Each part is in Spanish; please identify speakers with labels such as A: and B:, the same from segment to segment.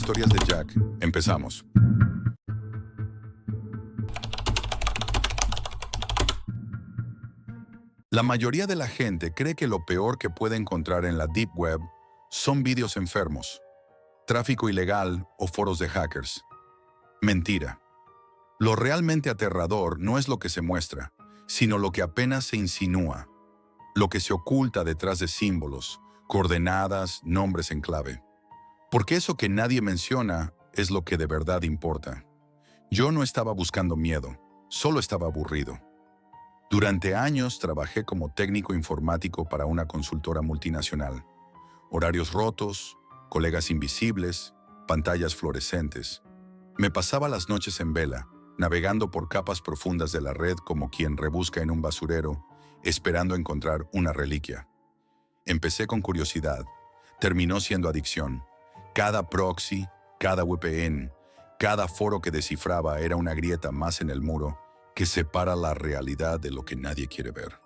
A: Historias de Jack. Empezamos. La mayoría de la gente cree que lo peor que puede encontrar en la Deep Web son vídeos enfermos, tráfico ilegal o foros de hackers. Mentira. Lo realmente aterrador no es lo que se muestra, sino lo que apenas se insinúa, lo que se oculta detrás de símbolos, coordenadas, nombres en clave. Porque eso que nadie menciona es lo que de verdad importa. Yo no estaba buscando miedo, solo estaba aburrido. Durante años trabajé como técnico informático para una consultora multinacional. Horarios rotos, colegas invisibles, pantallas fluorescentes. Me pasaba las noches en vela, navegando por capas profundas de la red como quien rebusca en un basurero, esperando encontrar una reliquia. Empecé con curiosidad, terminó siendo adicción. Cada proxy, cada VPN, cada foro que descifraba era una grieta más en el muro que separa la realidad de lo que nadie quiere ver.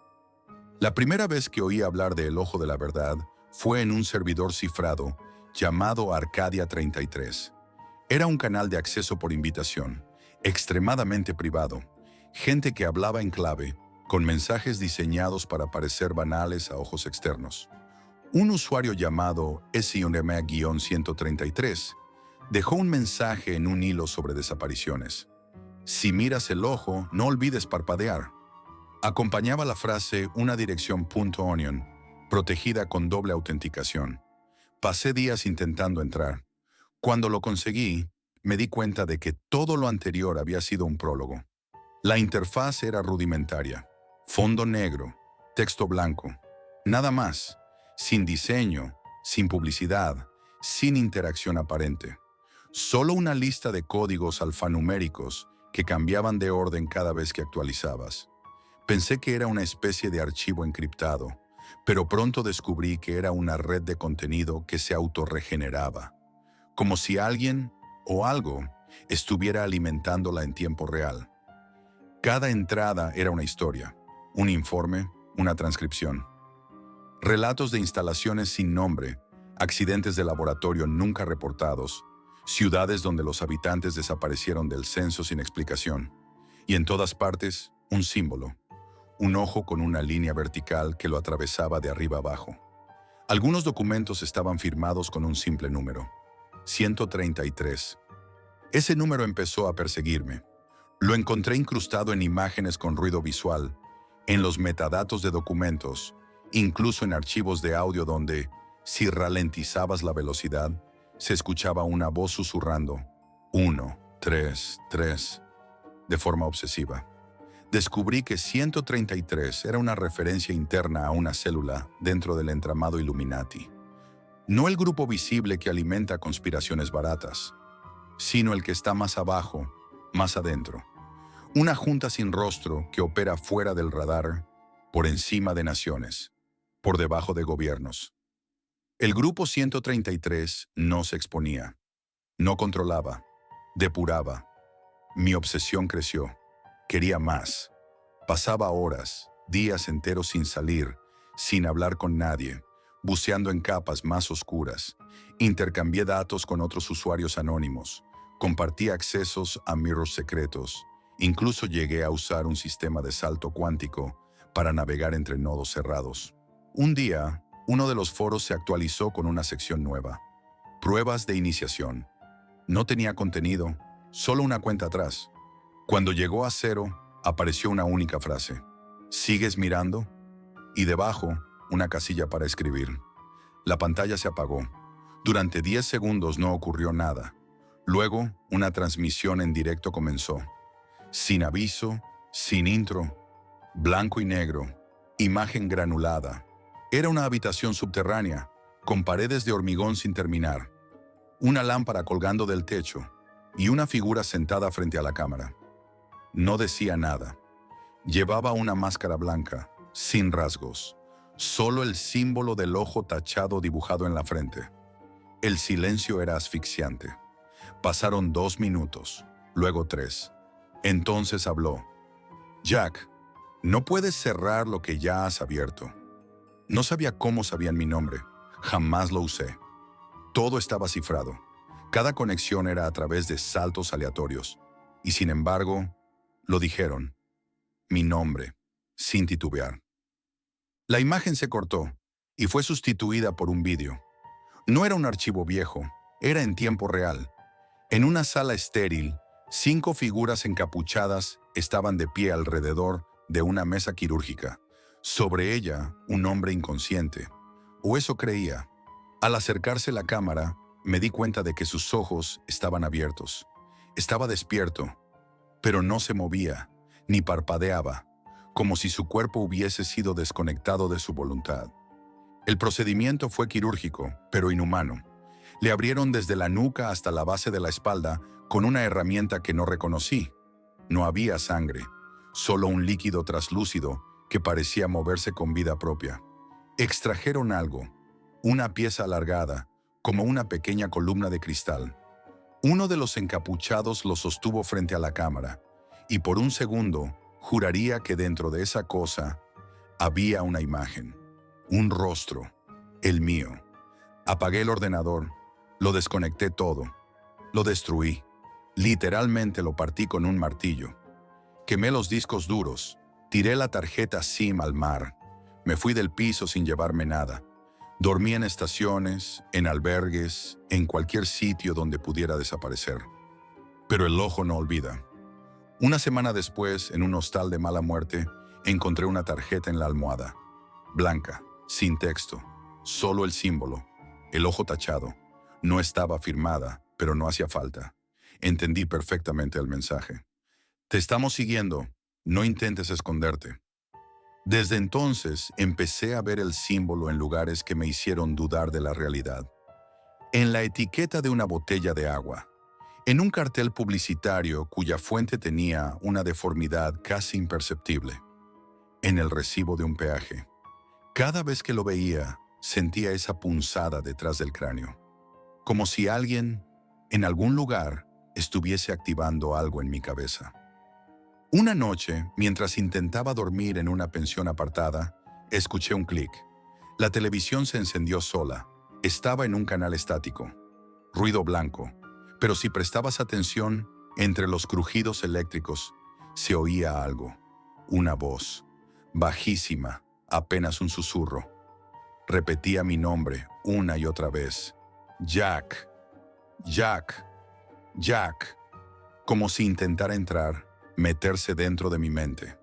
A: La primera vez que oí hablar de El Ojo de la Verdad fue en un servidor cifrado llamado Arcadia 33. Era un canal de acceso por invitación, extremadamente privado, gente que hablaba en clave, con mensajes diseñados para parecer banales a ojos externos. Un usuario llamado SIONEMA-133 dejó un mensaje en un hilo sobre desapariciones. Si miras el ojo, no olvides parpadear. Acompañaba la frase una dirección .onion, protegida con doble autenticación. Pasé días intentando entrar. Cuando lo conseguí, me di cuenta de que todo lo anterior había sido un prólogo. La interfaz era rudimentaria. Fondo negro, texto blanco. Nada más. Sin diseño, sin publicidad, sin interacción aparente. Solo una lista de códigos alfanuméricos que cambiaban de orden cada vez que actualizabas. Pensé que era una especie de archivo encriptado, pero pronto descubrí que era una red de contenido que se autorregeneraba, como si alguien o algo estuviera alimentándola en tiempo real. Cada entrada era una historia, un informe, una transcripción. Relatos de instalaciones sin nombre, accidentes de laboratorio nunca reportados, ciudades donde los habitantes desaparecieron del censo sin explicación. Y en todas partes, un símbolo, un ojo con una línea vertical que lo atravesaba de arriba abajo. Algunos documentos estaban firmados con un simple número, 133. Ese número empezó a perseguirme. Lo encontré incrustado en imágenes con ruido visual, en los metadatos de documentos, incluso en archivos de audio donde, si ralentizabas la velocidad, se escuchaba una voz susurrando 1, 3, 3, de forma obsesiva. Descubrí que 133 era una referencia interna a una célula dentro del entramado Illuminati. No el grupo visible que alimenta conspiraciones baratas, sino el que está más abajo, más adentro. Una junta sin rostro que opera fuera del radar, por encima de naciones, por debajo de gobiernos. El grupo 133 no se exponía, no controlaba, depuraba. Mi obsesión creció. Quería más. Pasaba horas, días enteros sin salir, sin hablar con nadie, buceando en capas más oscuras. Intercambié datos con otros usuarios anónimos, compartí accesos a mirrors secretos, incluso llegué a usar un sistema de salto cuántico para navegar entre nodos cerrados. Un día, uno de los foros se actualizó con una sección nueva. Pruebas de iniciación. No tenía contenido, solo una cuenta atrás. Cuando llegó a 0, apareció una única frase. ¿Sigues mirando? Y debajo, una casilla para escribir. La pantalla se apagó. Durante 10 segundos no ocurrió nada. Luego, una transmisión en directo comenzó. Sin aviso, sin intro, blanco y negro, imagen granulada. Era una habitación subterránea, con paredes de hormigón sin terminar, una lámpara colgando del techo y una figura sentada frente a la cámara. No decía nada. Llevaba una máscara blanca, sin rasgos, solo el símbolo del ojo tachado dibujado en la frente. El silencio era asfixiante. Pasaron 2 minutos, luego 3. Entonces habló. Jack, no puedes cerrar lo que ya has abierto. No sabía cómo sabían mi nombre. Jamás lo usé. Todo estaba cifrado. Cada conexión era a través de saltos aleatorios. Y sin embargo, lo dijeron. Mi nombre, sin titubear. La imagen se cortó y fue sustituida por un vídeo. No era un archivo viejo, era en tiempo real. En una sala estéril, 5 figuras encapuchadas estaban de pie alrededor de una mesa quirúrgica. Sobre ella, un hombre inconsciente. O eso creía. Al acercarse la cámara, me di cuenta de que sus ojos estaban abiertos. Estaba despierto, pero no se movía, ni parpadeaba, como si su cuerpo hubiese sido desconectado de su voluntad. El procedimiento fue quirúrgico, pero inhumano. Le abrieron desde la nuca hasta la base de la espalda con una herramienta que no reconocí. No había sangre, solo un líquido traslúcido que parecía moverse con vida propia. Extrajeron algo, una pieza alargada, como una pequeña columna de cristal. Uno de los encapuchados lo sostuvo frente a la cámara, y por un segundo juraría que dentro de esa cosa había una imagen, un rostro, el mío. Apagué el ordenador, lo desconecté todo, lo destruí. Literalmente lo partí con un martillo. Quemé los discos duros, tiré la tarjeta SIM al mar. Me fui del piso sin llevarme nada. Dormí en estaciones, en albergues, en cualquier sitio donde pudiera desaparecer. Pero el ojo no olvida. Una semana después, en un hostal de mala muerte, encontré una tarjeta en la almohada. Blanca, sin texto, solo el símbolo, el ojo tachado. No estaba firmada, pero no hacía falta. Entendí perfectamente el mensaje. Te estamos siguiendo, no intentes esconderte. Desde entonces empecé a ver el símbolo en lugares que me hicieron dudar de la realidad. En la etiqueta de una botella de agua, en un cartel publicitario cuya fuente tenía una deformidad casi imperceptible, en el recibo de un peaje. Cada vez que lo veía, sentía esa punzada detrás del cráneo, como si alguien, en algún lugar, estuviese activando algo en mi cabeza. Una noche, mientras intentaba dormir en una pensión apartada, escuché un clic. La televisión se encendió sola. Estaba en un canal estático. Ruido blanco. Pero si prestabas atención, entre los crujidos eléctricos, se oía algo. Una voz. Bajísima, apenas un susurro. Repetía mi nombre una y otra vez. Jack. Jack. Jack. Como si intentara entrar, meterse dentro de mi mente.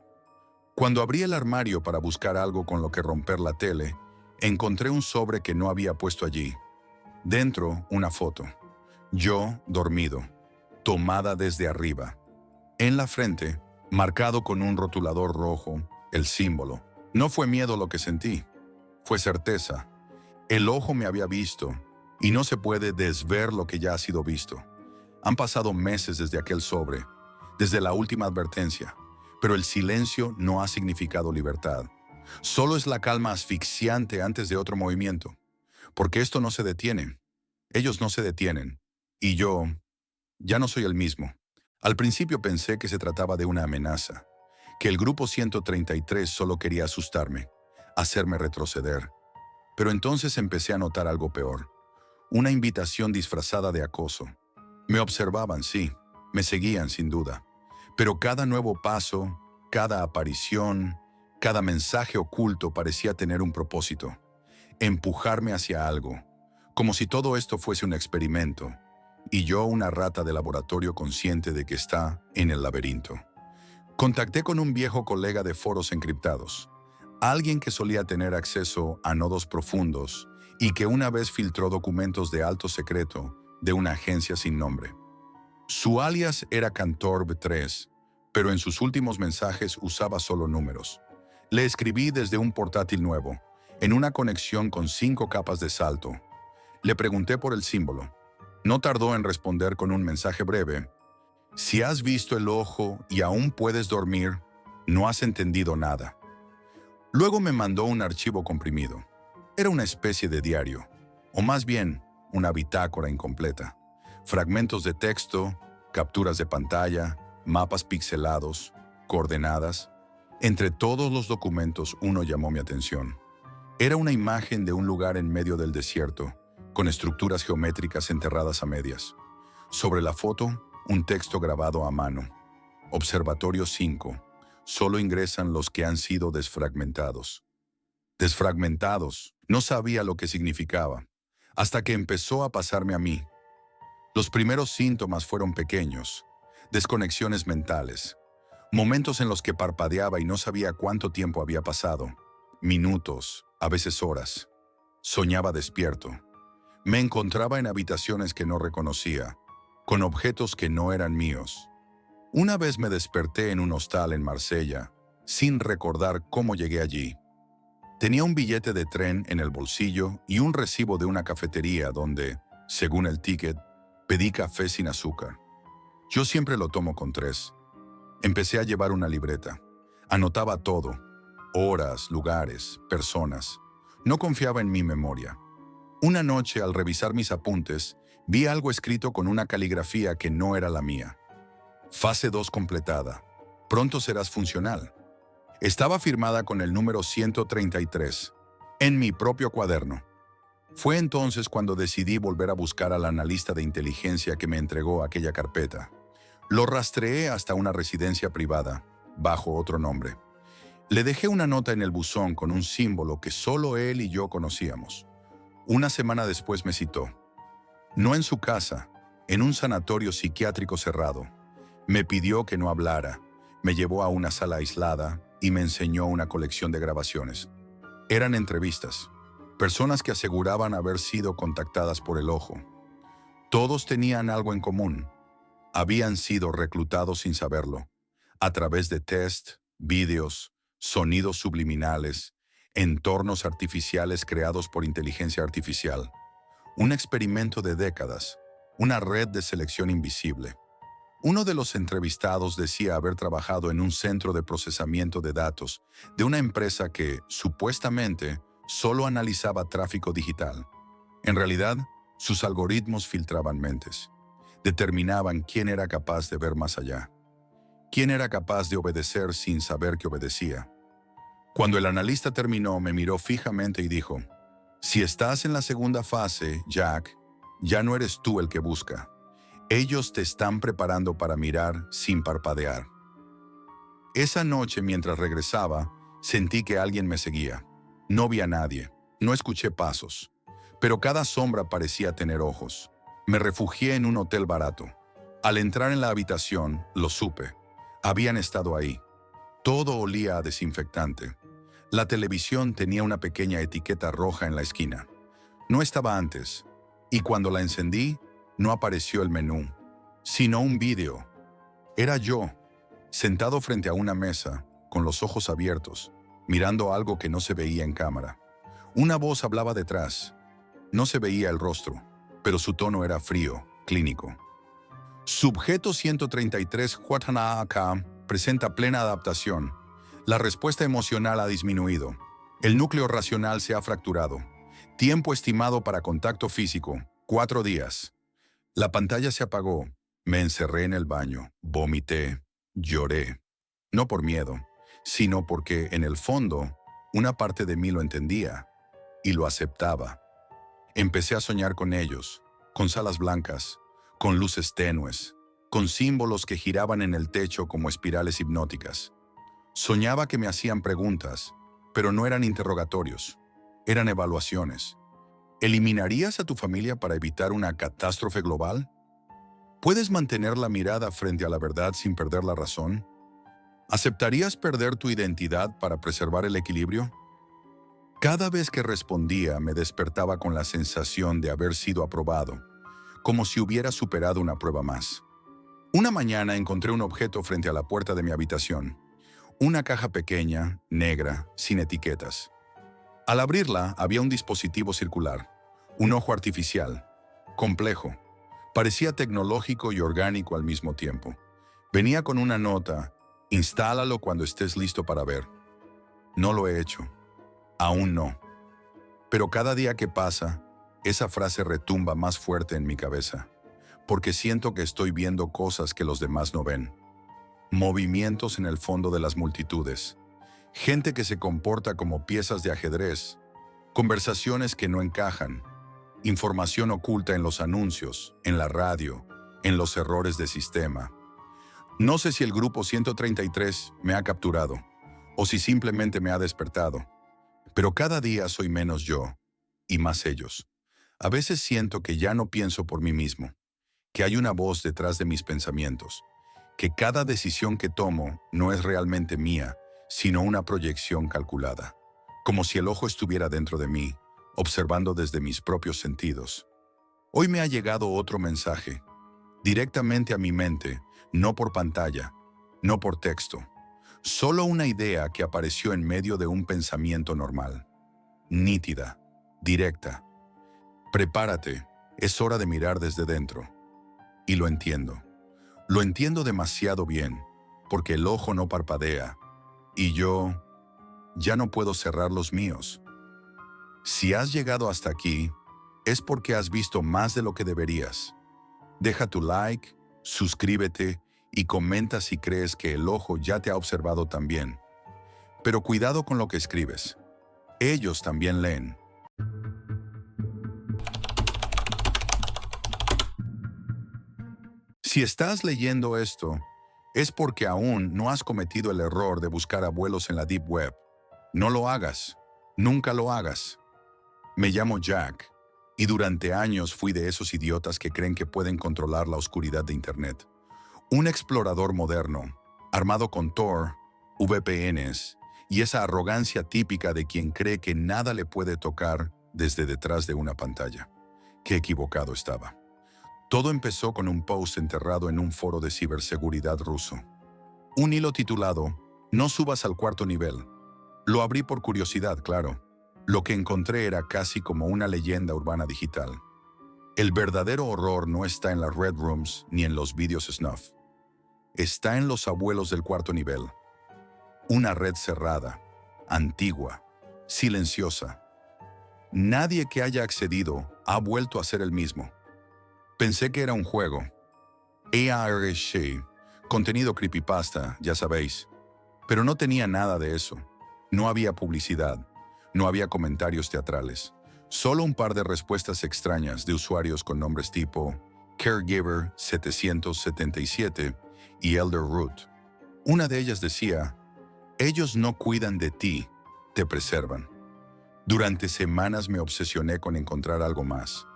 A: Cuando abrí el armario para buscar algo con lo que romper la tele, encontré un sobre que no había puesto allí. Dentro, una foto. Yo, dormido, tomada desde arriba. En la frente, marcado con un rotulador rojo, el símbolo. No fue miedo lo que sentí, fue certeza. El ojo me había visto, y no se puede desver lo que ya ha sido visto. Han pasado meses desde aquel sobre, desde la última advertencia, pero el silencio no ha significado libertad. Solo es la calma asfixiante antes de otro movimiento, porque esto no se detiene. Ellos no se detienen, y yo ya no soy el mismo. Al principio pensé que se trataba de una amenaza, que el grupo 133 solo quería asustarme, hacerme retroceder. Pero entonces empecé a notar algo peor, una invitación disfrazada de acoso. Me observaban, sí, me seguían sin duda. Pero cada nuevo paso, cada aparición, cada mensaje oculto parecía tener un propósito. Empujarme hacia algo, como si todo esto fuese un experimento, y yo una rata de laboratorio consciente de que está en el laberinto. Contacté con un viejo colega de foros encriptados, alguien que solía tener acceso a nodos profundos y que una vez filtró documentos de alto secreto de una agencia sin nombre. Su alias era Cantorb3, pero en sus últimos mensajes usaba solo números. Le escribí desde un portátil nuevo, en una conexión con 5 capas de salto. Le pregunté por el símbolo. No tardó en responder con un mensaje breve. Si has visto el ojo y aún puedes dormir, no has entendido nada. Luego me mandó un archivo comprimido. Era una especie de diario, o más bien, una bitácora incompleta. Fragmentos de texto, capturas de pantalla, mapas pixelados, coordenadas. Entre todos los documentos, uno llamó mi atención. Era una imagen de un lugar en medio del desierto, con estructuras geométricas enterradas a medias. Sobre la foto, un texto grabado a mano. Observatorio 5. Solo ingresan los que han sido desfragmentados. Desfragmentados. No sabía lo que significaba, hasta que empezó a pasarme a mí. Los primeros síntomas fueron pequeños, desconexiones mentales, momentos en los que parpadeaba y no sabía cuánto tiempo había pasado, minutos, a veces horas. Soñaba despierto. Me encontraba en habitaciones que no reconocía, con objetos que no eran míos. Una vez me desperté en un hostal en Marsella, sin recordar cómo llegué allí. Tenía un billete de tren en el bolsillo y un recibo de una cafetería donde, según el ticket, pedí café sin azúcar. Yo siempre lo tomo con 3. Empecé a llevar una libreta. Anotaba todo: horas, lugares, personas. No confiaba en mi memoria. Una noche, al revisar mis apuntes, vi algo escrito con una caligrafía que no era la mía. Fase 2 completada. Pronto serás funcional. Estaba firmada con el número 133, en mi propio cuaderno. Fue entonces cuando decidí volver a buscar al analista de inteligencia que me entregó aquella carpeta. Lo rastreé hasta una residencia privada, bajo otro nombre. Le dejé una nota en el buzón con un símbolo que solo él y yo conocíamos. Una semana después me citó. No en su casa, en un sanatorio psiquiátrico cerrado. Me pidió que no hablara, me llevó a una sala aislada y me enseñó una colección de grabaciones. Eran entrevistas, personas que aseguraban haber sido contactadas por el ojo. Todos tenían algo en común. Habían sido reclutados sin saberlo, a través de test, vídeos, sonidos subliminales, entornos artificiales creados por inteligencia artificial. Un experimento de décadas, una red de selección invisible. Uno de los entrevistados decía haber trabajado en un centro de procesamiento de datos de una empresa que, supuestamente, solo analizaba tráfico digital. En realidad, sus algoritmos filtraban mentes. Determinaban quién era capaz de ver más allá. Quién era capaz de obedecer sin saber que obedecía. Cuando el analista terminó, me miró fijamente y dijo: «Si estás en la segunda fase, Jack, ya no eres tú el que busca. Ellos te están preparando para mirar sin parpadear». Esa noche, mientras regresaba, sentí que alguien me seguía. No vi a nadie, no escuché pasos, pero cada sombra parecía tener ojos. Me refugié en un hotel barato. Al entrar en la habitación, lo supe. Habían estado ahí. Todo olía a desinfectante. La televisión tenía una pequeña etiqueta roja en la esquina. No estaba antes, y cuando la encendí, no apareció el menú, sino un vídeo. Era yo, sentado frente a una mesa, con los ojos abiertos, mirando algo que no se veía en cámara. Una voz hablaba detrás. No se veía el rostro, pero su tono era frío, clínico. Subjeto 133 Huatanaaka presenta plena adaptación. La respuesta emocional ha disminuido. El núcleo racional se ha fracturado. Tiempo estimado para contacto físico: 4 días. La pantalla se apagó. Me encerré en el baño, vomité, lloré. No por miedo, sino porque, en el fondo, una parte de mí lo entendía y lo aceptaba. Empecé a soñar con ellos, con salas blancas, con luces tenues, con símbolos que giraban en el techo como espirales hipnóticas. Soñaba que me hacían preguntas, pero no eran interrogatorios, eran evaluaciones. ¿Eliminarías a tu familia para evitar una catástrofe global? ¿Puedes mantener la mirada frente a la verdad sin perder la razón? ¿Aceptarías perder tu identidad para preservar el equilibrio? Cada vez que respondía, me despertaba con la sensación de haber sido aprobado, como si hubiera superado una prueba más. Una mañana encontré un objeto frente a la puerta de mi habitación. Una caja pequeña, negra, sin etiquetas. Al abrirla, había un dispositivo circular, un ojo artificial, complejo. Parecía tecnológico y orgánico al mismo tiempo. Venía con una nota: «Instálalo cuando estés listo para ver». No lo he hecho. Aún no. Pero cada día que pasa, esa frase retumba más fuerte en mi cabeza, porque siento que estoy viendo cosas que los demás no ven. Movimientos en el fondo de las multitudes. Gente que se comporta como piezas de ajedrez. Conversaciones que no encajan. información oculta en los anuncios, en la radio, en los errores de sistema. No sé si el grupo 133 me ha capturado o si simplemente me ha despertado, pero cada día soy menos yo y más ellos. A veces siento que ya no pienso por mí mismo, que hay una voz detrás de mis pensamientos, que cada decisión que tomo no es realmente mía, sino una proyección calculada, como si el ojo estuviera dentro de mí, observando desde mis propios sentidos. Hoy me ha llegado otro mensaje, directamente a mi mente, no por pantalla, no por texto, solo una idea que apareció en medio de un pensamiento normal, nítida, directa. Prepárate, es hora de mirar desde dentro. Y lo entiendo. Lo entiendo demasiado bien, porque el ojo no parpadea, y yo ya no puedo cerrar los míos. Si has llegado hasta aquí, es porque has visto más de lo que deberías. Deja tu like, suscríbete y comenta si crees que el ojo ya te ha observado también. Pero cuidado con lo que escribes. Ellos también leen. Si estás leyendo esto, es porque aún no has cometido el error de buscar abuelos en la Deep Web. No lo hagas. Nunca lo hagas. Me llamo Jack, y durante años fui de esos idiotas que creen que pueden controlar la oscuridad de Internet. Un explorador moderno, armado con Tor, VPNs y esa arrogancia típica de quien cree que nada le puede tocar desde detrás de una pantalla. Qué equivocado estaba. Todo empezó con un post enterrado en un foro de ciberseguridad ruso. Un hilo titulado "No subas al cuarto nivel". Lo abrí por curiosidad, claro. Lo que encontré era casi como una leyenda urbana digital. El verdadero horror no está en las red rooms ni en los vídeos snuff. Está en los abuelos del cuarto nivel. Una red cerrada, antigua, silenciosa. Nadie que haya accedido ha vuelto a ser el mismo. Pensé que era un juego. ARSH, contenido creepypasta, ya sabéis. Pero no tenía nada de eso. No había publicidad. No había comentarios teatrales. Solo un par de respuestas extrañas de usuarios con nombres tipo Caregiver 777 y Elder Root. Una de ellas decía: "Ellos no cuidan de ti, te preservan". Durante semanas me obsesioné con encontrar algo más.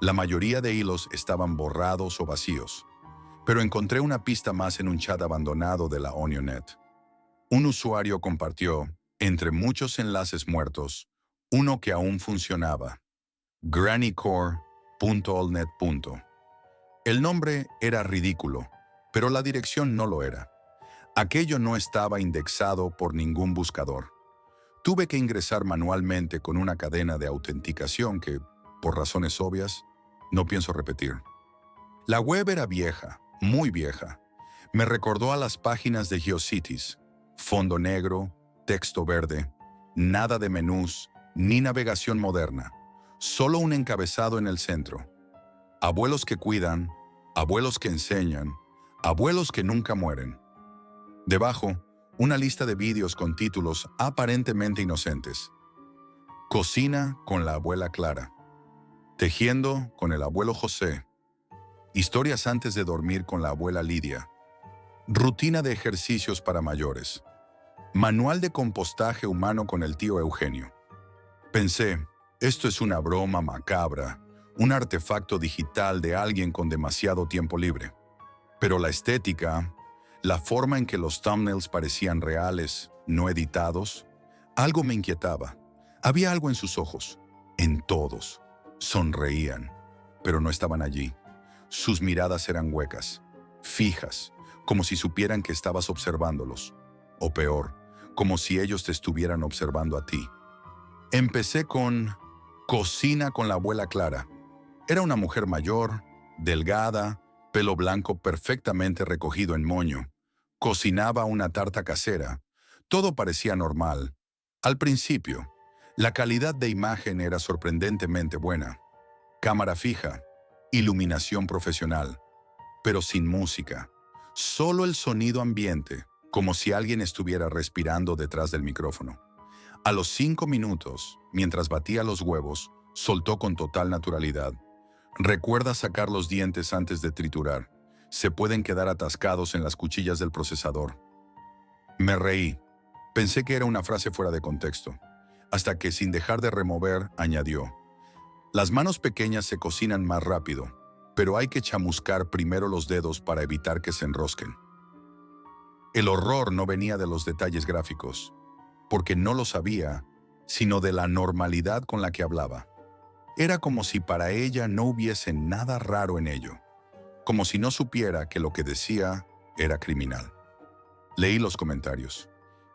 A: La mayoría de hilos estaban borrados o vacíos, pero encontré una pista más en un chat abandonado de la Onionet. Un usuario compartió, entre muchos enlaces muertos, uno que aún funcionaba: grannycore.allnet. El nombre era ridículo, pero la dirección no lo era. Aquello no estaba indexado por ningún buscador. Tuve que ingresar manualmente con una cadena de autenticación que, por razones obvias, no pienso repetir. La web era vieja, muy vieja. Me recordó a las páginas de GeoCities. Fondo negro, texto verde, nada de menús, ni navegación moderna. Solo un encabezado en el centro. Abuelos que cuidan, abuelos que enseñan, abuelos que nunca mueren. Debajo, una lista de vídeos con títulos aparentemente inocentes. Cocina con la abuela Clara. Tejiendo con el abuelo José. Historias antes de dormir con la abuela Lidia. Rutina de ejercicios para mayores. Manual de compostaje humano con el tío Eugenio. Pensé, esto es una broma macabra, un artefacto digital de alguien con demasiado tiempo libre. Pero la estética, la forma en que los thumbnails parecían reales, no editados, algo me inquietaba. Había algo en sus ojos, en todos. Sonreían, pero no estaban allí. Sus miradas eran huecas, fijas, como si supieran que estabas observándolos. O peor, como si ellos te estuvieran observando a ti. Empecé con Cocina con la abuela Clara. Era una mujer mayor, delgada, pelo blanco perfectamente recogido en moño. Cocinaba una tarta casera. Todo parecía normal. Al principio, la calidad de imagen era sorprendentemente buena. Cámara fija, iluminación profesional, pero sin música. Solo el sonido ambiente, como si alguien estuviera respirando detrás del micrófono. A los 5 minutos, mientras batía los huevos, Soltó con total naturalidad. Recuerda sacar los dientes antes de triturar. Se pueden quedar atascados en las cuchillas del procesador. Me reí. Pensé que era una frase fuera de contexto, hasta que, sin dejar de remover, añadió: las manos pequeñas se cocinan más rápido, pero hay que chamuscar primero los dedos para evitar que se enrosquen. El horror no venía de los detalles gráficos, porque no lo sabía, sino de la normalidad con la que hablaba. Era como si para ella no hubiese nada raro en ello, como si no supiera que lo que decía era criminal. Leí los comentarios.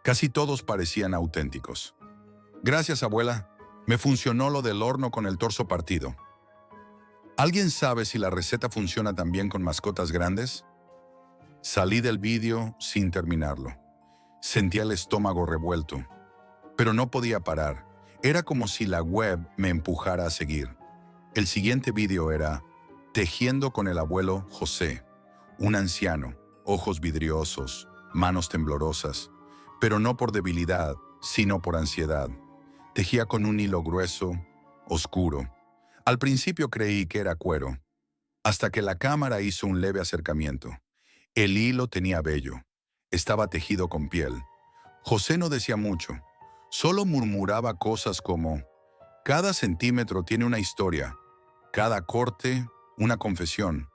A: Casi todos parecían auténticos. Gracias, abuela. Me funcionó lo del horno con el torso partido. ¿Alguien sabe si la receta funciona también con mascotas grandes? Salí del vídeo sin terminarlo. Sentía el estómago revuelto, pero no podía parar. Era como si la web me empujara a seguir. El siguiente vídeo era tejiendo con el abuelo José, un anciano, ojos vidriosos, manos temblorosas, pero no por debilidad, sino por ansiedad. Tejía con un hilo grueso, oscuro. Al principio creí que era cuero, hasta que la cámara hizo un leve acercamiento. El hilo tenía vello. Estaba tejido con piel. José no decía mucho. Solo murmuraba cosas como: cada centímetro tiene una historia, cada corte, una confesión.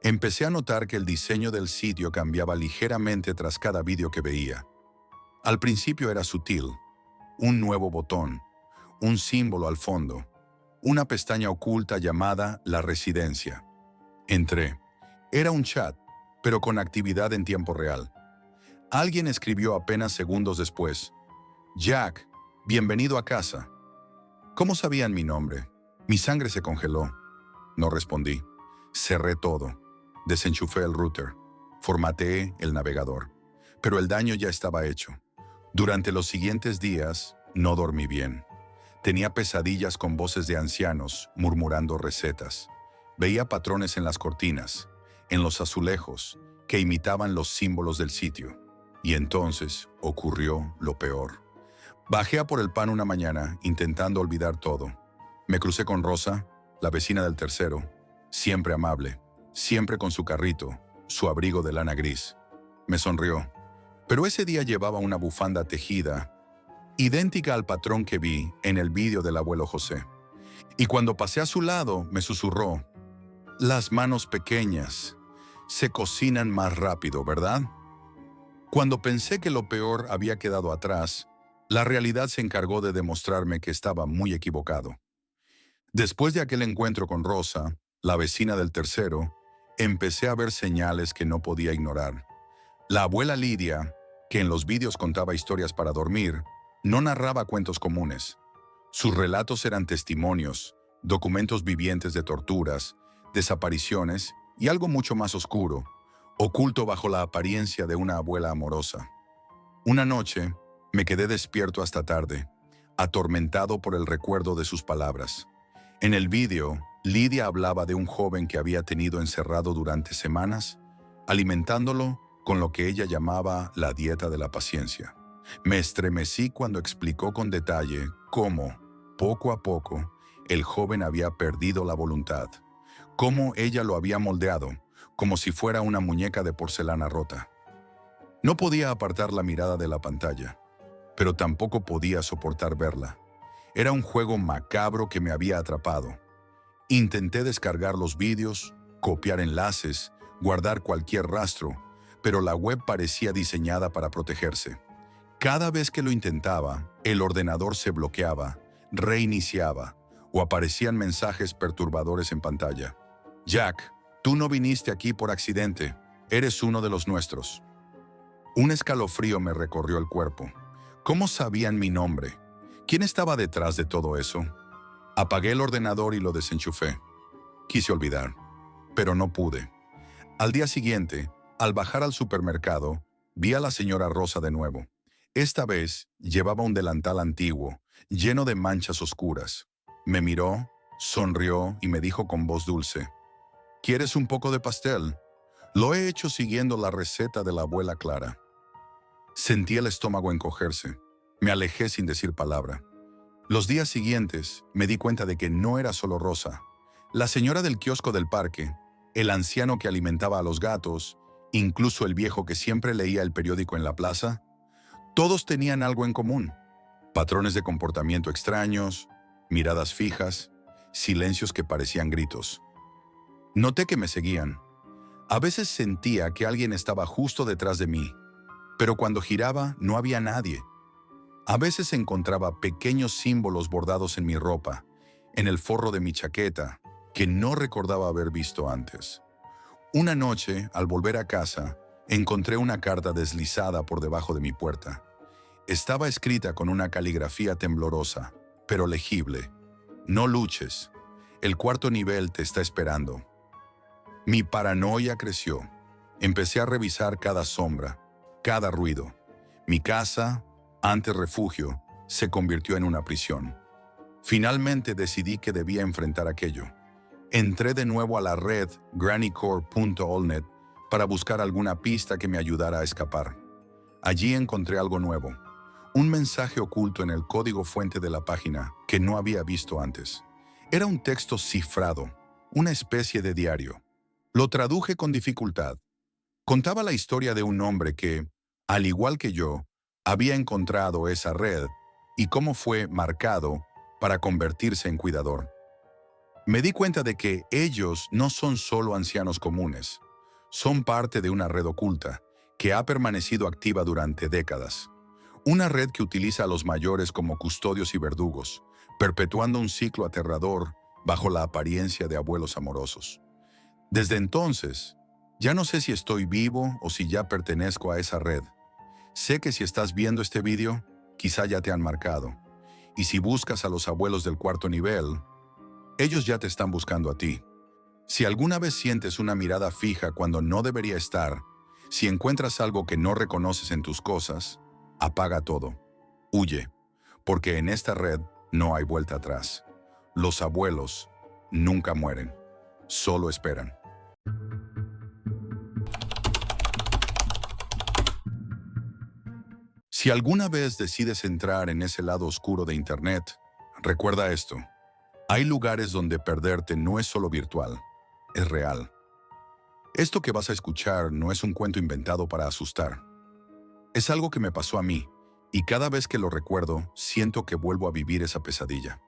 A: Empecé a notar que el diseño del sitio cambiaba ligeramente tras cada vídeo que veía. Al principio era sutil. Un nuevo botón, un símbolo al fondo, una pestaña oculta llamada La Residencia. Entré. Era un chat, pero con actividad en tiempo real. Alguien escribió apenas segundos después: Jack, bienvenido a casa. ¿Cómo sabían mi nombre? Mi sangre se congeló. No respondí. Cerré todo. Desenchufé el router. Formateé el navegador. Pero el daño ya estaba hecho. Durante los siguientes días, no dormí bien. Tenía pesadillas con voces de ancianos murmurando recetas. Veía patrones en las cortinas, en los azulejos, que imitaban los símbolos del sitio. Y entonces ocurrió lo peor. Bajé a por el pan una mañana, intentando olvidar todo. Me crucé con Rosa, la vecina del tercero, siempre amable, siempre con su carrito, su abrigo de lana gris. Me sonrió, pero ese día llevaba una bufanda tejida, idéntica al patrón que vi en el vídeo del abuelo José. Y cuando pasé a su lado, me susurró: las manos pequeñas se cocinan más rápido, ¿verdad? Cuando pensé que lo peor había quedado atrás, la realidad se encargó de demostrarme que estaba muy equivocado. Después de aquel encuentro con Rosa, la vecina del tercero, empecé a ver señales que no podía ignorar. La abuela Lidia, que en los vídeos contaba historias para dormir, no narraba cuentos comunes. Sus relatos eran testimonios, documentos vivientes de torturas, desapariciones y algo mucho más oscuro, oculto bajo la apariencia de una abuela amorosa. Una noche, me quedé despierto hasta tarde, atormentado por el recuerdo de sus palabras. En el vídeo, Lidia hablaba de un joven que había tenido encerrado durante semanas, alimentándolo con lo que ella llamaba la dieta de la paciencia. Me estremecí cuando explicó con detalle cómo, poco a poco, el joven había perdido la voluntad, cómo ella lo había moldeado, como si fuera una muñeca de porcelana rota. No podía apartar la mirada de la pantalla, pero tampoco podía soportar verla. Era un juego macabro que me había atrapado. Intenté descargar los vídeos, copiar enlaces, guardar cualquier rastro, pero la web parecía diseñada para protegerse. Cada vez que lo intentaba, el ordenador se bloqueaba, reiniciaba, o aparecían mensajes perturbadores en pantalla. Jack, tú no viniste aquí por accidente, eres uno de los nuestros. Un escalofrío me recorrió el cuerpo. ¿Cómo sabían mi nombre? ¿Quién estaba detrás de todo eso? Apagué el ordenador y lo desenchufé. Quise olvidar, pero no pude. Al día siguiente, al bajar al supermercado, vi a la señora Rosa de nuevo. Esta vez llevaba un delantal antiguo, lleno de manchas oscuras. Me miró, sonrió y me dijo con voz dulce: ¿quieres un poco de pastel? Lo he hecho siguiendo la receta de la abuela Clara. Sentí el estómago encogerse. Me alejé sin decir palabra. Los días siguientes me di cuenta de que no era solo Rosa. La señora del kiosco del parque, el anciano que alimentaba a los gatos, incluso el viejo que siempre leía el periódico en la plaza, todos tenían algo en común. Patrones de comportamiento extraños, miradas fijas, silencios que parecían gritos. Noté que me seguían. A veces sentía que alguien estaba justo detrás de mí, pero cuando giraba no había nadie. A veces encontraba pequeños símbolos bordados en mi ropa, en el forro de mi chaqueta, que no recordaba haber visto antes. Una noche, al volver a casa, encontré una carta deslizada por debajo de mi puerta. Estaba escrita con una caligrafía temblorosa, pero legible. No luches. El cuarto nivel te está esperando. Mi paranoia creció. Empecé a revisar cada sombra, cada ruido. Mi casa, antes refugio, se convirtió en una prisión. Finalmente decidí que debía enfrentar aquello. Entré de nuevo a la red grannycore.allnet para buscar alguna pista que me ayudara a escapar. Allí encontré algo nuevo, un mensaje oculto en el código fuente de la página que no había visto antes. Era un texto cifrado, una especie de diario. Lo traduje con dificultad. Contaba la historia de un hombre que, al igual que yo, había encontrado esa red y cómo fue marcado para convertirse en cuidador. Me di cuenta de que ellos no son solo ancianos comunes, son parte de una red oculta que ha permanecido activa durante décadas. Una red que utiliza a los mayores como custodios y verdugos, perpetuando un ciclo aterrador bajo la apariencia de abuelos amorosos. Desde entonces, ya no sé si estoy vivo o si ya pertenezco a esa red. Sé que si estás viendo este vídeo, quizá ya te han marcado. Y si buscas a los abuelos del cuarto nivel, ellos ya te están buscando a ti. Si alguna vez sientes una mirada fija cuando no debería estar, si encuentras algo que no reconoces en tus cosas, apaga todo. Huye, porque en esta red no hay vuelta atrás. Los abuelos nunca mueren, solo esperan. Si alguna vez decides entrar en ese lado oscuro de Internet, recuerda esto. Hay lugares donde perderte no es solo virtual, es real. Esto que vas a escuchar no es un cuento inventado para asustar. Es algo que me pasó a mí, y cada vez que lo recuerdo, siento que vuelvo a vivir esa pesadilla.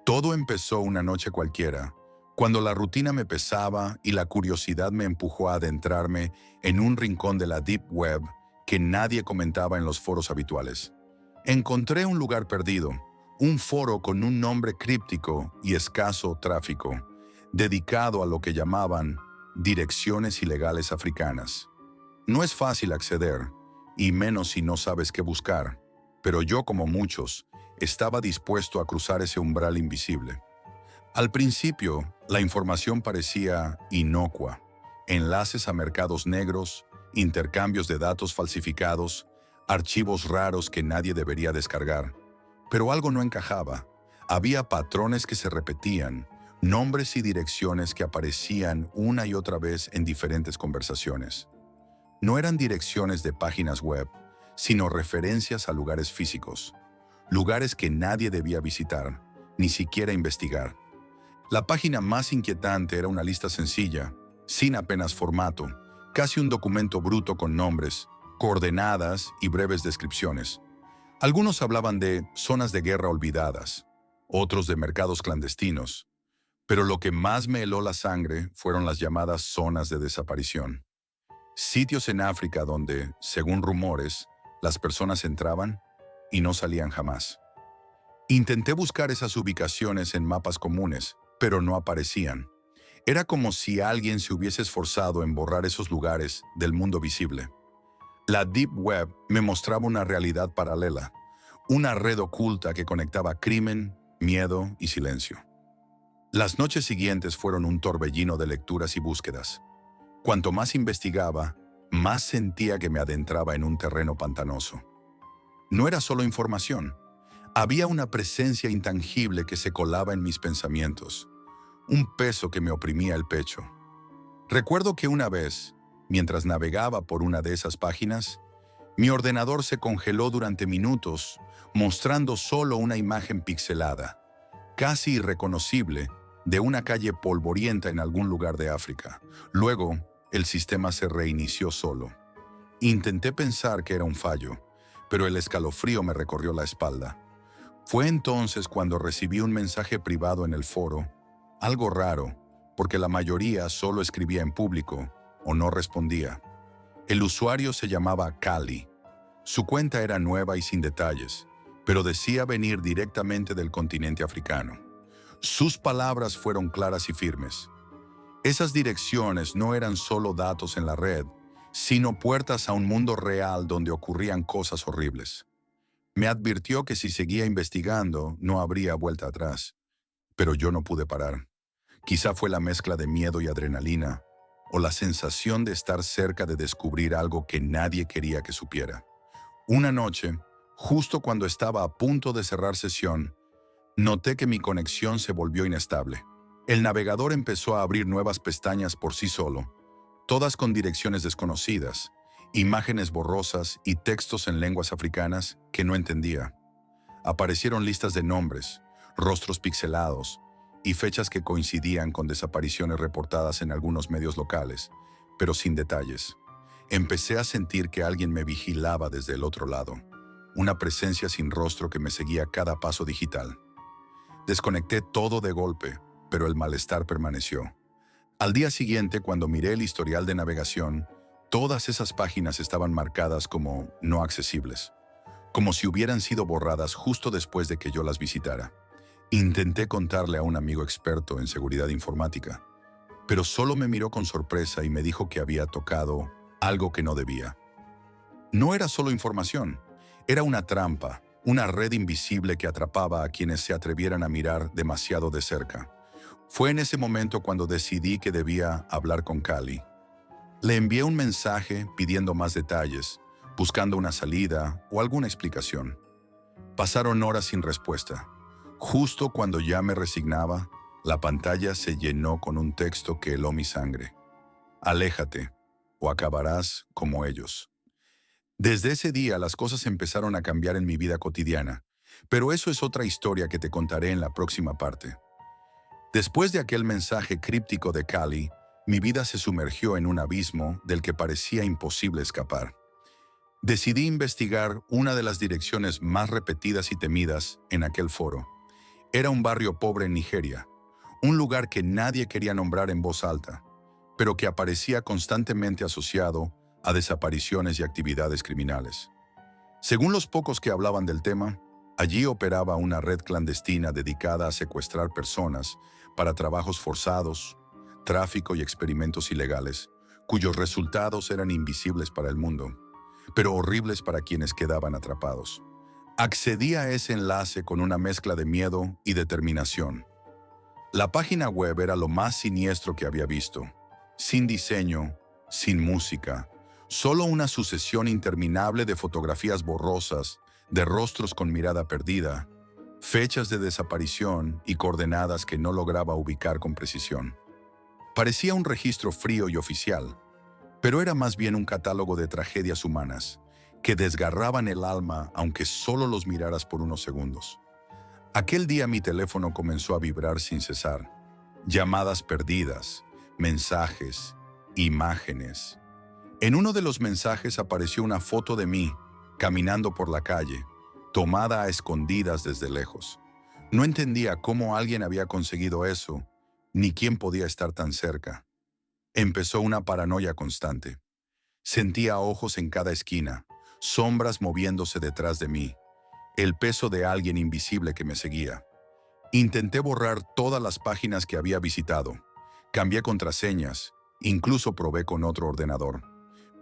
A: Todo empezó una noche cualquiera, cuando la rutina me pesaba y la curiosidad me empujó a adentrarme en un rincón de la Deep Web que nadie comentaba en los foros habituales. Encontré un lugar perdido, un foro con un nombre críptico y escaso tráfico, dedicado a lo que llamaban direcciones ilegales africanas. No es fácil acceder, y menos si no sabes qué buscar, pero yo, como muchos, estaba dispuesto a cruzar ese umbral invisible. Al principio, la información parecía inocua. Enlaces a mercados negros, intercambios de datos falsificados, archivos raros que nadie debería descargar. Pero algo no encajaba. Había patrones que se repetían, nombres y direcciones que aparecían una y otra vez en diferentes conversaciones. No eran direcciones de páginas web, sino referencias a lugares físicos, lugares que nadie debía visitar, ni siquiera investigar. La página más inquietante era una lista sencilla, sin apenas formato, casi un documento bruto con nombres, coordenadas y breves descripciones. Algunos hablaban de zonas de guerra olvidadas, otros de mercados clandestinos, pero lo que más me heló la sangre fueron las llamadas zonas de desaparición. Sitios en África donde, según rumores, las personas entraban y no salían jamás. Intenté buscar esas ubicaciones en mapas comunes, pero no aparecían. Era como si alguien se hubiese esforzado en borrar esos lugares del mundo visible. La Deep Web me mostraba una realidad paralela, una red oculta que conectaba crimen, miedo y silencio. Las noches siguientes fueron un torbellino de lecturas y búsquedas. Cuanto más investigaba, más sentía que me adentraba en un terreno pantanoso. No era solo información. Había una presencia intangible que se colaba en mis pensamientos, un peso que me oprimía el pecho. Recuerdo que una vez, mientras navegaba por una de esas páginas, mi ordenador se congeló durante minutos mostrando solo una imagen pixelada, casi irreconocible, de una calle polvorienta en algún lugar de África. Luego, el sistema se reinició solo. Intenté pensar que era un fallo, pero el escalofrío me recorrió la espalda. Fue entonces cuando recibí un mensaje privado en el foro, algo raro, porque la mayoría solo escribía en público o no respondía. El usuario se llamaba Kali. Su cuenta era nueva y sin detalles, pero decía venir directamente del continente africano. Sus palabras fueron claras y firmes. Esas direcciones no eran solo datos en la red, sino puertas a un mundo real donde ocurrían cosas horribles. Me advirtió que si seguía investigando, no habría vuelta atrás, pero yo no pude parar. Quizá fue la mezcla de miedo y adrenalina, o la sensación de estar cerca de descubrir algo que nadie quería que supiera. Una noche, justo cuando estaba a punto de cerrar sesión, noté que mi conexión se volvió inestable. El navegador empezó a abrir nuevas pestañas por sí solo, todas con direcciones desconocidas, imágenes borrosas y textos en lenguas africanas que no entendía. Aparecieron listas de nombres, rostros pixelados y fechas que coincidían con desapariciones reportadas en algunos medios locales, pero sin detalles. Empecé a sentir que alguien me vigilaba desde el otro lado, una presencia sin rostro que me seguía a cada paso digital. Desconecté todo de golpe, pero el malestar permaneció. Al día siguiente, cuando miré el historial de navegación, todas esas páginas estaban marcadas como no accesibles, como si hubieran sido borradas justo después de que yo las visitara. Intenté contarle a un amigo experto en seguridad informática, pero solo me miró con sorpresa y me dijo que había tocado algo que no debía. No era solo información, era una trampa, una red invisible que atrapaba a quienes se atrevieran a mirar demasiado de cerca. Fue en ese momento cuando decidí que debía hablar con Kali. Le envié un mensaje pidiendo más detalles, buscando una salida o alguna explicación. Pasaron horas sin respuesta. Justo cuando ya me resignaba, la pantalla se llenó con un texto que heló mi sangre. Aléjate, o acabarás como ellos. Desde ese día las cosas empezaron a cambiar en mi vida cotidiana, pero eso es otra historia que te contaré en la próxima parte. Después de aquel mensaje críptico de Kali, mi vida se sumergió en un abismo del que parecía imposible escapar. Decidí investigar una de las direcciones más repetidas y temidas en aquel foro. Era un barrio pobre en Nigeria, un lugar que nadie quería nombrar en voz alta, pero que aparecía constantemente asociado a desapariciones y actividades criminales. Según los pocos que hablaban del tema, allí operaba una red clandestina dedicada a secuestrar personas para trabajos forzados, tráfico y experimentos ilegales, cuyos resultados eran invisibles para el mundo, pero horribles para quienes quedaban atrapados. Accedí a ese enlace con una mezcla de miedo y determinación. La página web era lo más siniestro que había visto, sin diseño, sin música, solo una sucesión interminable de fotografías borrosas, de rostros con mirada perdida, fechas de desaparición y coordenadas que no lograba ubicar con precisión. Parecía un registro frío y oficial, pero era más bien un catálogo de tragedias humanas que desgarraban el alma aunque solo los miraras por unos segundos. Aquel día mi teléfono comenzó a vibrar sin cesar. Llamadas perdidas, mensajes, imágenes. En uno de los mensajes apareció una foto de mí, caminando por la calle, tomada a escondidas desde lejos. No entendía cómo alguien había conseguido eso, ni quién podía estar tan cerca. Empezó una paranoia constante. Sentía ojos en cada esquina, sombras moviéndose detrás de mí, el peso de alguien invisible que me seguía. Intenté borrar todas las páginas que había visitado, cambié contraseñas, incluso probé con otro ordenador.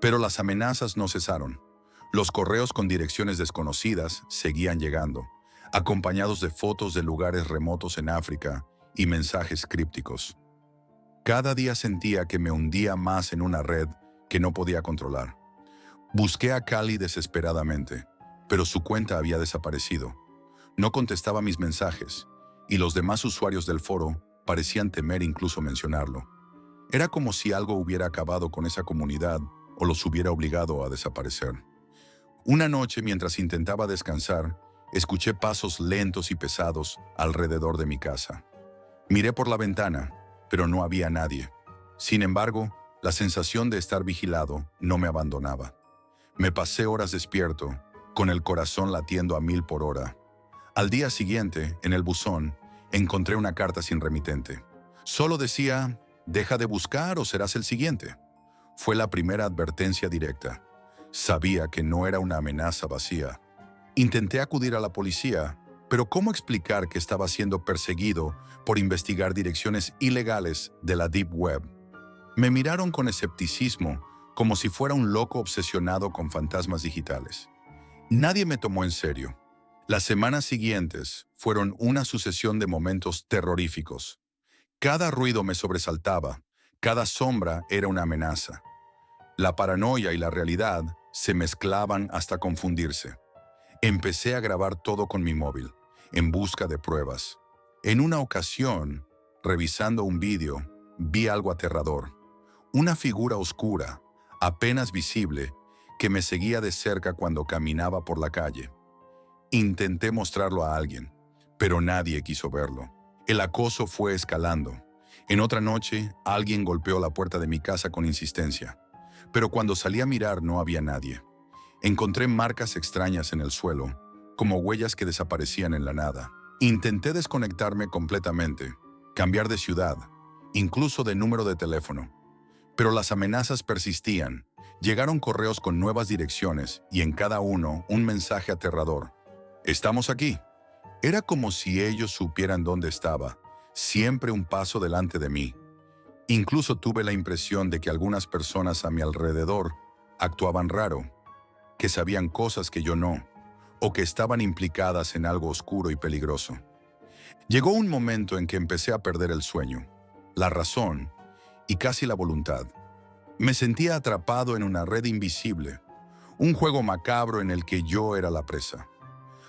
A: Pero las amenazas no cesaron. Los correos con direcciones desconocidas seguían llegando, acompañados de fotos de lugares remotos en África y mensajes crípticos. Cada día sentía que me hundía más en una red que no podía controlar. Busqué a Kali desesperadamente, pero su cuenta había desaparecido. No contestaba mis mensajes, y los demás usuarios del foro parecían temer incluso mencionarlo. Era como si algo hubiera acabado con esa comunidad o los hubiera obligado a desaparecer. Una noche, mientras intentaba descansar, escuché pasos lentos y pesados alrededor de mi casa. Miré por la ventana, pero no había nadie. Sin embargo, la sensación de estar vigilado no me abandonaba. Me pasé horas despierto, con el corazón latiendo a 1000 por hora. Al día siguiente, en el buzón, encontré una carta sin remitente. Solo decía, deja de buscar o serás el siguiente. Fue la primera advertencia directa. Sabía que no era una amenaza vacía. Intenté acudir a la policía, pero ¿cómo explicar que estaba siendo perseguido por investigar direcciones ilegales de la Deep Web? Me miraron con escepticismo, como si fuera un loco obsesionado con fantasmas digitales. Nadie me tomó en serio. Las semanas siguientes fueron una sucesión de momentos terroríficos. Cada ruido me sobresaltaba, cada sombra era una amenaza. La paranoia y la realidad se mezclaban hasta confundirse. Empecé a grabar todo con mi móvil, en busca de pruebas. En una ocasión, revisando un vídeo, vi algo aterrador. Una figura oscura, apenas visible, que me seguía de cerca cuando caminaba por la calle. Intenté mostrarlo a alguien, pero nadie quiso verlo. El acoso fue escalando. En otra noche, alguien golpeó la puerta de mi casa con insistencia, pero cuando salí a mirar no había nadie. Encontré marcas extrañas en el suelo, como huellas que desaparecían en la nada. Intenté desconectarme completamente, cambiar de ciudad, incluso de número de teléfono. Pero las amenazas persistían. Llegaron correos con nuevas direcciones y en cada uno un mensaje aterrador. «Estamos aquí». Era como si ellos supieran dónde estaba, siempre un paso delante de mí. Incluso tuve la impresión de que algunas personas a mi alrededor actuaban raro, que sabían cosas que yo no, o que estaban implicadas en algo oscuro y peligroso. Llegó un momento en que empecé a perder el sueño, la razón y casi la voluntad. Me sentía atrapado en una red invisible, un juego macabro en el que yo era la presa.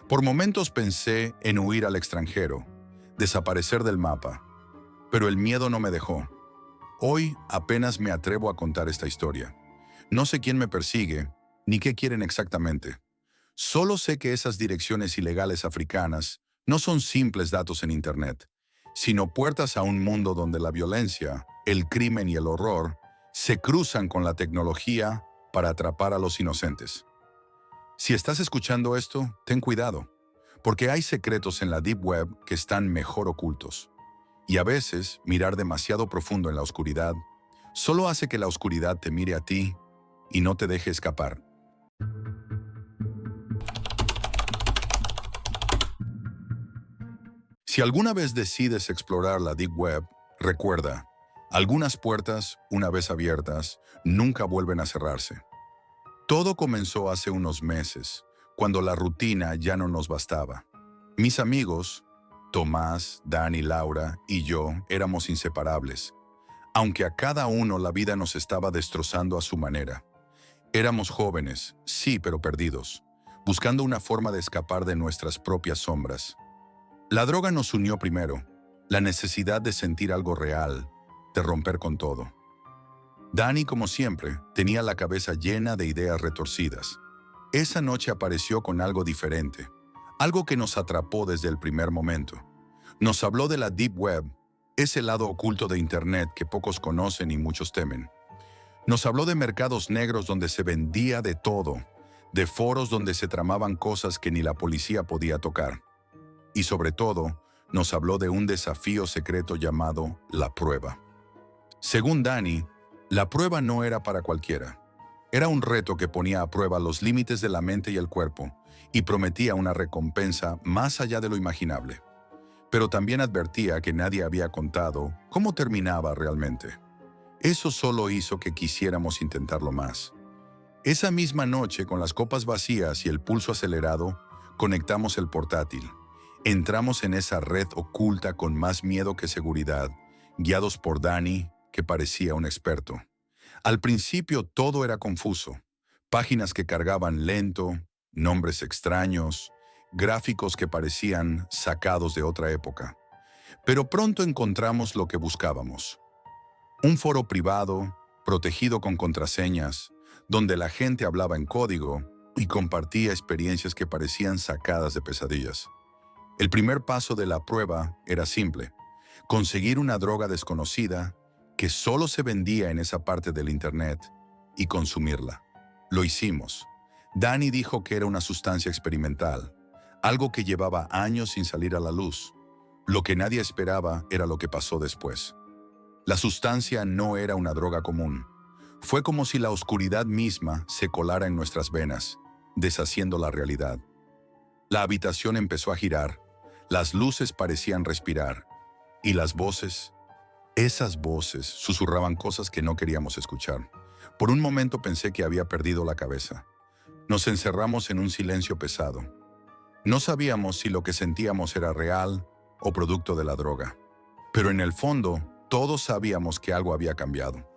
A: Por momentos pensé en huir al extranjero, desaparecer del mapa, pero el miedo no me dejó. Hoy apenas me atrevo a contar esta historia. No sé quién me persigue, ni qué quieren exactamente. Solo sé que esas direcciones ilegales africanas no son simples datos en Internet, sino puertas a un mundo donde la violencia, el crimen y el horror se cruzan con la tecnología para atrapar a los inocentes. Si estás escuchando esto, ten cuidado, porque hay secretos en la Deep Web que están mejor ocultos. Y a veces, mirar demasiado profundo en la oscuridad solo hace que la oscuridad te mire a ti y no te deje escapar. Si alguna vez decides explorar la Deep Web, recuerda, algunas puertas, una vez abiertas, nunca vuelven a cerrarse. Todo comenzó hace unos meses, cuando la rutina ya no nos bastaba. Mis amigos, Tomás, Dani, Laura y yo éramos inseparables, aunque a cada uno la vida nos estaba destrozando a su manera. Éramos jóvenes, sí, pero perdidos, buscando una forma de escapar de nuestras propias sombras. La droga nos unió primero, la necesidad de sentir algo real, de romper con todo. Dani, como siempre, tenía la cabeza llena de ideas retorcidas. Esa noche apareció con algo diferente, algo que nos atrapó desde el primer momento. Nos habló de la Deep Web, ese lado oculto de Internet que pocos conocen y muchos temen. Nos habló de mercados negros donde se vendía de todo, de foros donde se tramaban cosas que ni la policía podía tocar. Y sobre todo, nos habló de un desafío secreto llamado la prueba. Según Dani, la prueba no era para cualquiera. Era un reto que ponía a prueba los límites de la mente y el cuerpo y prometía una recompensa más allá de lo imaginable. Pero también advertía que nadie había contado cómo terminaba realmente. Eso solo hizo que quisiéramos intentarlo más. Esa misma noche, con las copas vacías y el pulso acelerado, conectamos el portátil. Entramos en esa red oculta con más miedo que seguridad, guiados por Dani, que parecía un experto. Al principio todo era confuso. Páginas que cargaban lento, nombres extraños, gráficos que parecían sacados de otra época. Pero pronto encontramos lo que buscábamos. Un foro privado, protegido con contraseñas, donde la gente hablaba en código y compartía experiencias que parecían sacadas de pesadillas. El primer paso de la prueba era simple: conseguir una droga desconocida que solo se vendía en esa parte del Internet y consumirla. Lo hicimos. Danny dijo que era una sustancia experimental, algo que llevaba años sin salir a la luz. Lo que nadie esperaba era lo que pasó después. La sustancia no era una droga común. Fue como si la oscuridad misma se colara en nuestras venas, deshaciendo la realidad. La habitación empezó a girar, las luces parecían respirar, y las voces, esas voces, susurraban cosas que no queríamos escuchar. Por un momento pensé que había perdido la cabeza. Nos encerramos en un silencio pesado. No sabíamos si lo que sentíamos era real o producto de la droga. Pero en el fondo, todos sabíamos que algo había cambiado.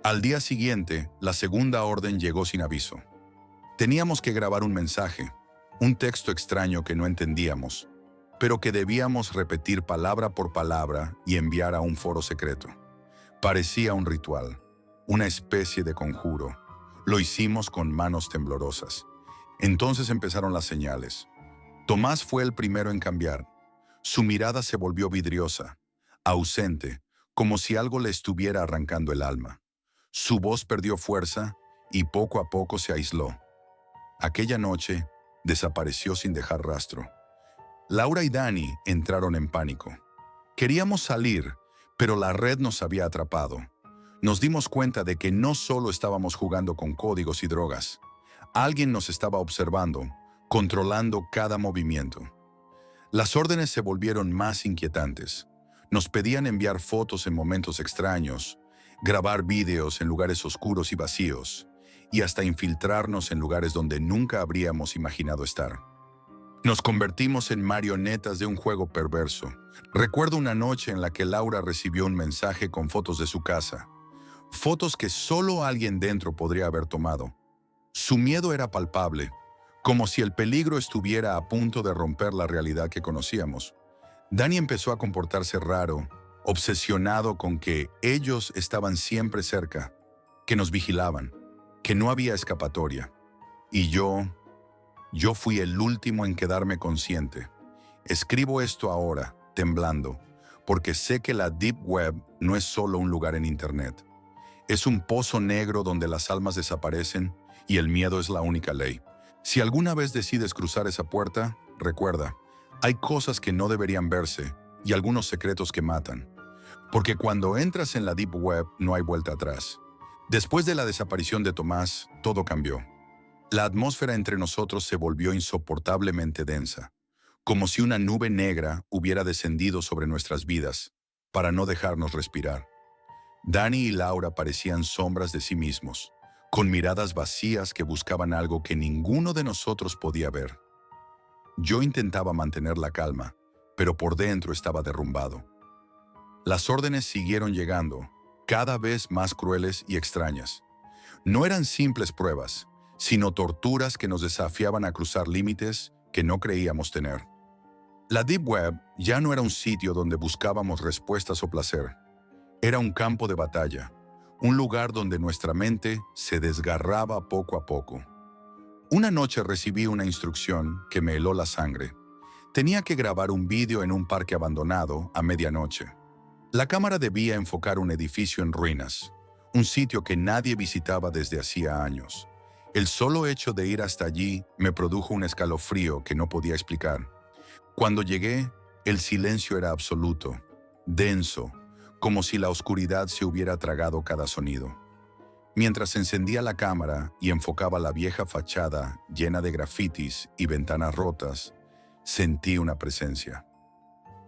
A: Al día siguiente, la segunda orden llegó sin aviso. Teníamos que grabar un mensaje, un texto extraño que no entendíamos, pero que debíamos repetir palabra por palabra y enviar a un foro secreto. Parecía un ritual, una especie de conjuro. Lo hicimos con manos temblorosas. Entonces empezaron las señales. Tomás fue el primero en cambiar. Su mirada se volvió vidriosa, ausente, como si algo le estuviera arrancando el alma. Su voz perdió fuerza y poco a poco se aisló. Aquella noche desapareció sin dejar rastro. Laura y Danny entraron en pánico. Queríamos salir, pero la red nos había atrapado. Nos dimos cuenta de que no solo estábamos jugando con códigos y drogas. Alguien nos estaba observando, controlando cada movimiento. Las órdenes se volvieron más inquietantes. Nos pedían enviar fotos en momentos extraños, grabar vídeos en lugares oscuros y vacíos, y hasta infiltrarnos en lugares donde nunca habríamos imaginado estar. Nos convertimos en marionetas de un juego perverso. Recuerdo una noche en la que Laura recibió un mensaje con fotos de su casa. Fotos que solo alguien dentro podría haber tomado. Su miedo era palpable, como si el peligro estuviera a punto de romper la realidad que conocíamos. Danny empezó a comportarse raro, obsesionado con que ellos estaban siempre cerca, que nos vigilaban, que no había escapatoria. Y yo fui el último en quedarme consciente. Escribo esto ahora, temblando, porque sé que la Deep Web no es solo un lugar en Internet. Es un pozo negro donde las almas desaparecen y el miedo es la única ley. Si alguna vez decides cruzar esa puerta, recuerda, hay cosas que no deberían verse y algunos secretos que matan. Porque cuando entras en la Deep Web no hay vuelta atrás. Después de la desaparición de Tomás, todo cambió. La atmósfera entre nosotros se volvió insoportablemente densa, como si una nube negra hubiera descendido sobre nuestras vidas para no dejarnos respirar. Danny y Laura parecían sombras de sí mismos, con miradas vacías que buscaban algo que ninguno de nosotros podía ver. Yo intentaba mantener la calma, pero por dentro estaba derrumbado. Las órdenes siguieron llegando, cada vez más crueles y extrañas. No eran simples pruebas, sino torturas que nos desafiaban a cruzar límites que no creíamos tener. La Deep Web ya no era un sitio donde buscábamos respuestas o placer. Era un campo de batalla, un lugar donde nuestra mente se desgarraba poco a poco. Una noche recibí una instrucción que me heló la sangre. Tenía que grabar un vídeo en un parque abandonado a medianoche. La cámara debía enfocar un edificio en ruinas, un sitio que nadie visitaba desde hacía años. El solo hecho de ir hasta allí me produjo un escalofrío que no podía explicar. Cuando llegué, el silencio era absoluto, denso, como si la oscuridad se hubiera tragado cada sonido. Mientras encendía la cámara y enfocaba la vieja fachada llena de grafitis y ventanas rotas, sentí una presencia.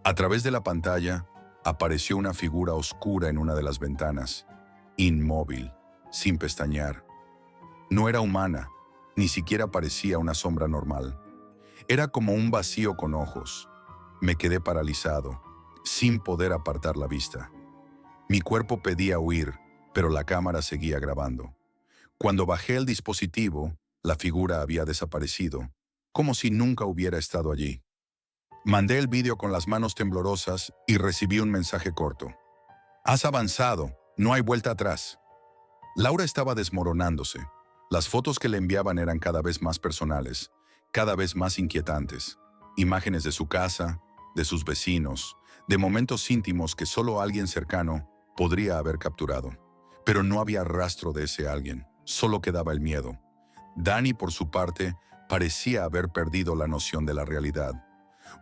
A: A través de la pantalla, apareció una figura oscura en una de las ventanas, inmóvil, sin pestañear. No era humana, ni siquiera parecía una sombra normal. Era como un vacío con ojos. Me quedé paralizado, sin poder apartar la vista. Mi cuerpo pedía huir, pero la cámara seguía grabando. Cuando bajé el dispositivo, la figura había desaparecido, como si nunca hubiera estado allí. Mandé el vídeo con las manos temblorosas y recibí un mensaje corto. Has avanzado, no hay vuelta atrás. Laura estaba desmoronándose. Las fotos que le enviaban eran cada vez más personales, cada vez más inquietantes. Imágenes de su casa, de sus vecinos, de momentos íntimos que solo alguien cercano podría haber capturado. Pero no había rastro de ese alguien, solo quedaba el miedo. Dani, por su parte, parecía haber perdido la noción de la realidad.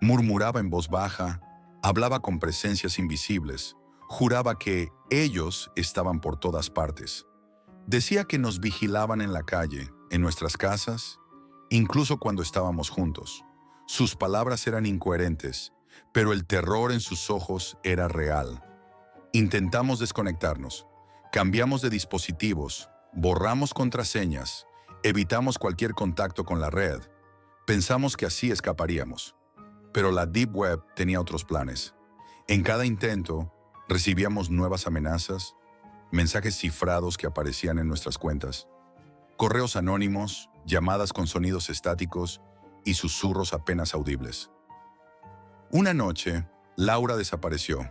A: Murmuraba en voz baja, hablaba con presencias invisibles, juraba que ellos estaban por todas partes. Decía que nos vigilaban en la calle, en nuestras casas, incluso cuando estábamos juntos. Sus palabras eran incoherentes, pero el terror en sus ojos era real. Intentamos desconectarnos, cambiamos de dispositivos, borramos contraseñas, evitamos cualquier contacto con la red. Pensamos que así escaparíamos. Pero la Deep Web tenía otros planes. En cada intento, recibíamos nuevas amenazas, mensajes cifrados que aparecían en nuestras cuentas, correos anónimos, llamadas con sonidos estáticos y susurros apenas audibles. Una noche, Laura desapareció.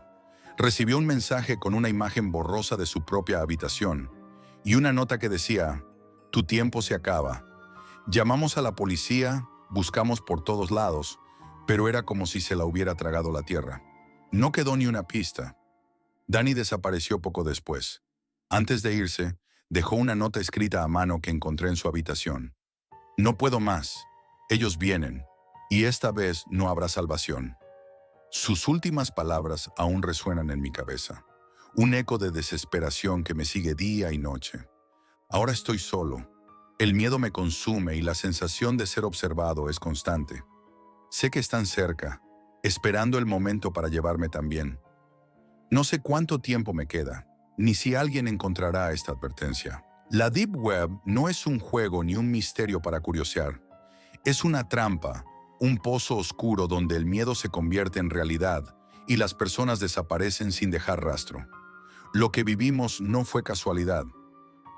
A: Recibió un mensaje con una imagen borrosa de su propia habitación y una nota que decía: «Tu tiempo se acaba». Llamamos a la policía, buscamos por todos lados, pero era como si se la hubiera tragado la tierra. No quedó ni una pista. Dani desapareció poco después. Antes de irse, dejó una nota escrita a mano que encontré en su habitación. «No puedo más. Ellos vienen, y esta vez no habrá salvación». Sus últimas palabras aún resuenan en mi cabeza. Un eco de desesperación que me sigue día y noche. Ahora estoy solo. El miedo me consume y la sensación de ser observado es constante. Sé que están cerca, esperando el momento para llevarme también. No sé cuánto tiempo me queda, ni si alguien encontrará esta advertencia. La Deep Web no es un juego ni un misterio para curiosear. Es una trampa, un pozo oscuro donde el miedo se convierte en realidad y las personas desaparecen sin dejar rastro. Lo que vivimos no fue casualidad.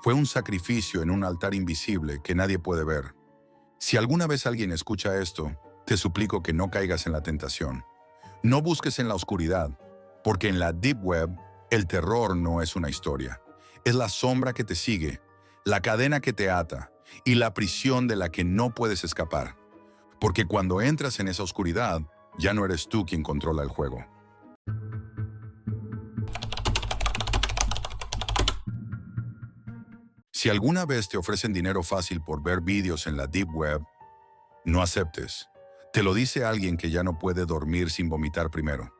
A: Fue un sacrificio en un altar invisible que nadie puede ver. Si alguna vez alguien escucha esto, te suplico que no caigas en la tentación. No busques en la oscuridad, porque en la Deep Web el terror no es una historia. Es la sombra que te sigue, la cadena que te ata y la prisión de la que no puedes escapar. Porque cuando entras en esa oscuridad, ya no eres tú quien controla el juego. Si alguna vez te ofrecen dinero fácil por ver vídeos en la Deep Web, no aceptes. Te lo dice alguien que ya no puede dormir sin vomitar primero.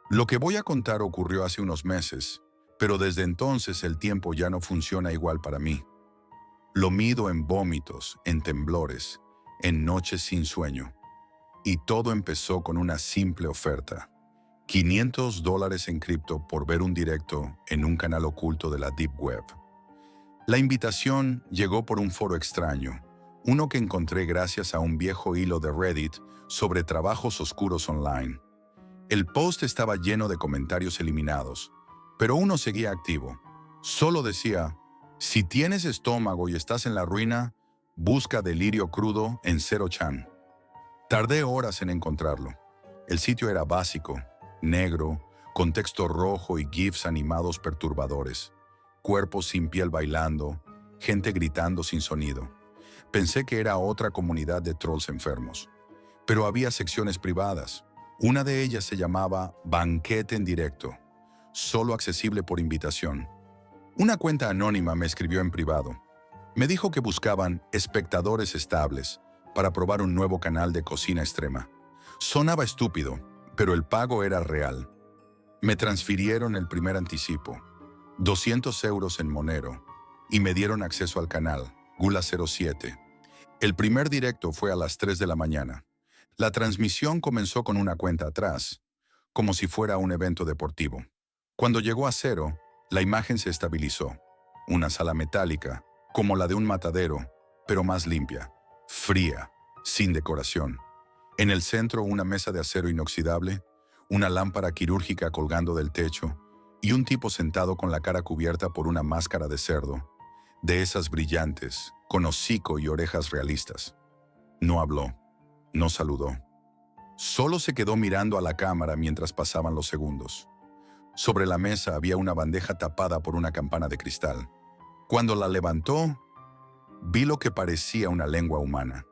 A: Lo que voy a contar ocurrió hace unos meses, pero desde entonces el tiempo ya no funciona igual para mí. Lo mido en vómitos, en temblores, en noches sin sueño. Y todo empezó con una simple oferta. $500 en cripto por ver un directo en un canal oculto de la Deep Web. La invitación llegó por un foro extraño, uno que encontré gracias a un viejo hilo de Reddit sobre trabajos oscuros online. El post estaba lleno de comentarios eliminados, pero uno seguía activo. Solo decía: si tienes estómago y estás en la ruina, busca delirio crudo en 0chan. Tardé horas en encontrarlo. El sitio era básico, negro, con texto rojo y GIFs animados perturbadores. Cuerpos sin piel bailando, gente gritando sin sonido. Pensé que era otra comunidad de trolls enfermos. Pero había secciones privadas. Una de ellas se llamaba Banquete en Directo, solo accesible por invitación. Una cuenta anónima me escribió en privado. Me dijo que buscaban espectadores estables para probar un nuevo canal de cocina extrema. Sonaba estúpido, pero el pago era real. Me transfirieron el primer anticipo, 200 euros en Monero, y me dieron acceso al canal, Gula 07. El primer directo fue a las 3 de la mañana. La transmisión comenzó con una cuenta atrás, como si fuera un evento deportivo. Cuando llegó a 0, la imagen se estabilizó. Una sala metálica, como la de un matadero, pero más limpia, fría, sin decoración. En el centro, una mesa de acero inoxidable, una lámpara quirúrgica colgando del techo y un tipo sentado con la cara cubierta por una máscara de cerdo, de esas brillantes, con hocico y orejas realistas. No habló, no saludó. Solo se quedó mirando a la cámara mientras pasaban los segundos. Sobre la mesa había una bandeja tapada por una campana de cristal. Cuando la levantó, Vi lo que parecía una lengua humana.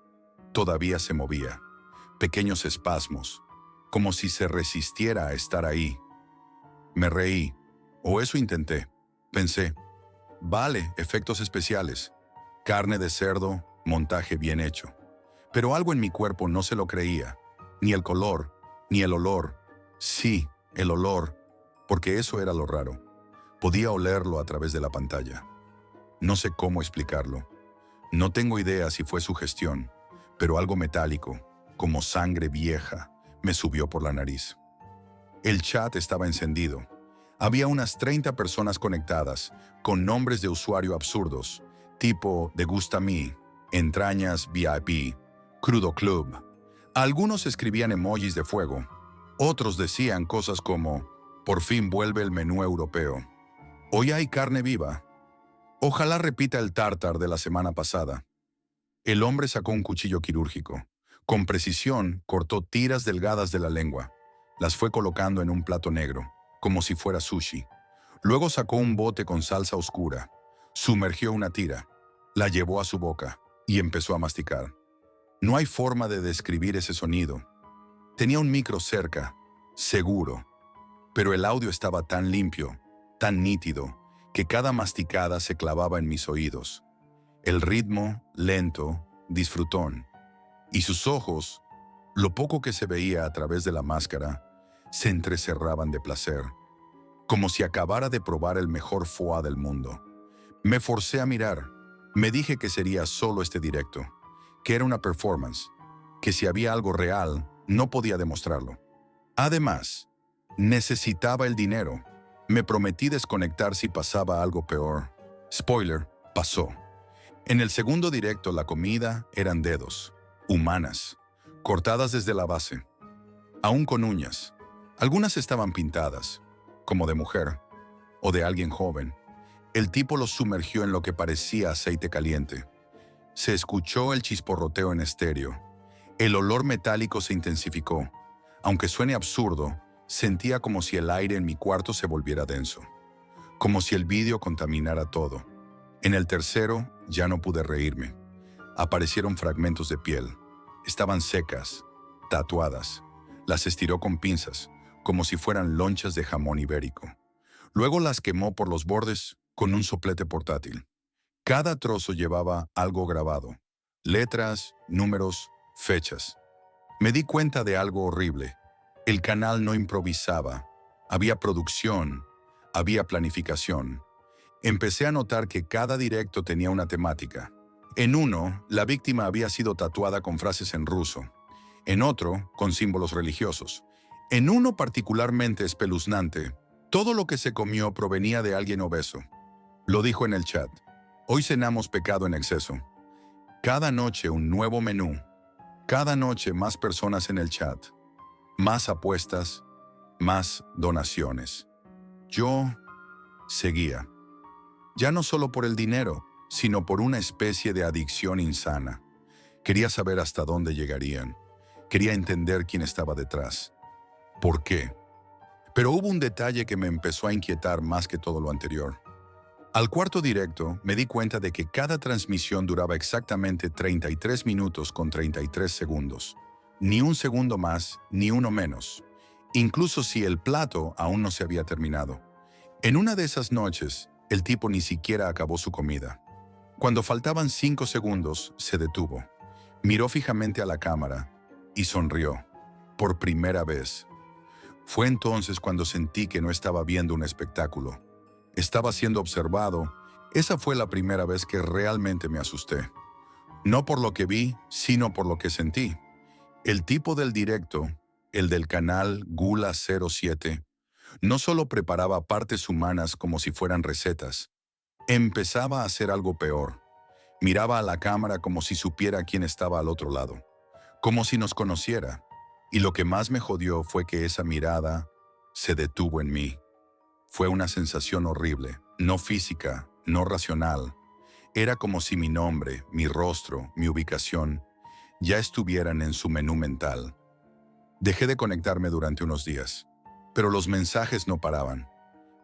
A: Todavía se movía. Pequeños espasmos, como si se resistiera a estar ahí. Me reí, o eso intenté. Pensé, vale, efectos especiales. Carne de cerdo, montaje bien hecho. Pero algo en mi cuerpo no se lo creía. Ni el color, ni el olor. Sí, el olor, porque eso era lo raro. Podía olerlo a través de la pantalla. No sé cómo explicarlo. No tengo idea si fue sugestión, pero algo metálico, como sangre vieja, me subió por la nariz. El chat estaba encendido. Había unas 30 personas conectadas, con nombres de usuario absurdos, tipo de Gusta Me, Entrañas VIP, Crudo Club. Algunos escribían emojis de fuego. Otros decían cosas como, por fin vuelve el menú europeo. Hoy hay carne viva. Ojalá repita el tártar de la semana pasada. El hombre sacó un cuchillo quirúrgico. Con precisión cortó tiras delgadas de la lengua. Las fue colocando en un plato negro, como si fuera sushi. Luego sacó un bote con salsa oscura. Sumergió una tira. La llevó a su boca y empezó a masticar. No hay forma de describir ese sonido. Tenía un micro cerca, seguro, pero el audio estaba tan limpio, tan nítido, que cada masticada se clavaba en mis oídos. El ritmo, lento, disfrutón. Y sus ojos, lo poco que se veía a través de la máscara, se entrecerraban de placer, como si acabara de probar el mejor foie del mundo. Me forcé a mirar. Me dije que sería solo este directo, que era una performance, que si había algo real, no podía demostrarlo. Además, necesitaba el dinero. Me prometí desconectar si pasaba algo peor. Spoiler, pasó. En el segundo directo la comida eran dedos, humanas, cortadas desde la base, aún con uñas. Algunas estaban pintadas, como de mujer o de alguien joven. El tipo los sumergió en lo que parecía aceite caliente. Se escuchó el chisporroteo en estéreo. El olor metálico se intensificó. Aunque suene absurdo, sentía como si el aire en mi cuarto se volviera denso. Como si el vídeo contaminara todo. En el tercero, ya no pude reírme. Aparecieron fragmentos de piel. Estaban secas, tatuadas. Las estiró con pinzas, como si fueran lonchas de jamón ibérico. Luego las quemó por los bordes con un soplete portátil. Cada trozo llevaba algo grabado. Letras, números, fechas. Me di cuenta de algo horrible. El canal no improvisaba. Había producción, había planificación. Empecé a notar que cada directo tenía una temática. En uno, la víctima había sido tatuada con frases en ruso. En otro, con símbolos religiosos. En uno particularmente espeluznante, todo lo que se comió provenía de alguien obeso. Lo dijo en el chat. Hoy cenamos pecado en exceso. Cada noche un nuevo menú. Cada noche más personas en el chat. Más apuestas, más donaciones. Yo seguía. Ya no solo por el dinero, sino por una especie de adicción insana. Quería saber hasta dónde llegarían. Quería entender quién estaba detrás. ¿Por qué? Pero hubo un detalle que me empezó a inquietar más que todo lo anterior. Al cuarto directo, me di cuenta de que cada transmisión duraba exactamente 33 minutos con 33 segundos. Ni un segundo más, ni uno menos. Incluso si el plato aún no se había terminado. En una de esas noches, el tipo ni siquiera acabó su comida. Cuando faltaban 5 segundos, se detuvo. Miró fijamente a la cámara y sonrió. Por primera vez. Fue entonces cuando sentí que no estaba viendo un espectáculo. Estaba siendo observado. Esa fue la primera vez que realmente me asusté. No por lo que vi, sino por lo que sentí. El tipo del directo, el del canal Gula 07, no solo preparaba partes humanas como si fueran recetas. Empezaba a hacer algo peor. Miraba a la cámara como si supiera quién estaba al otro lado. Como si nos conociera. Y lo que más me jodió fue que esa mirada se detuvo en mí. Fue una sensación horrible, no física, no racional. Era como si mi nombre, mi rostro, mi ubicación, ya estuvieran en su menú mental. Dejé de conectarme durante unos días, pero los mensajes no paraban.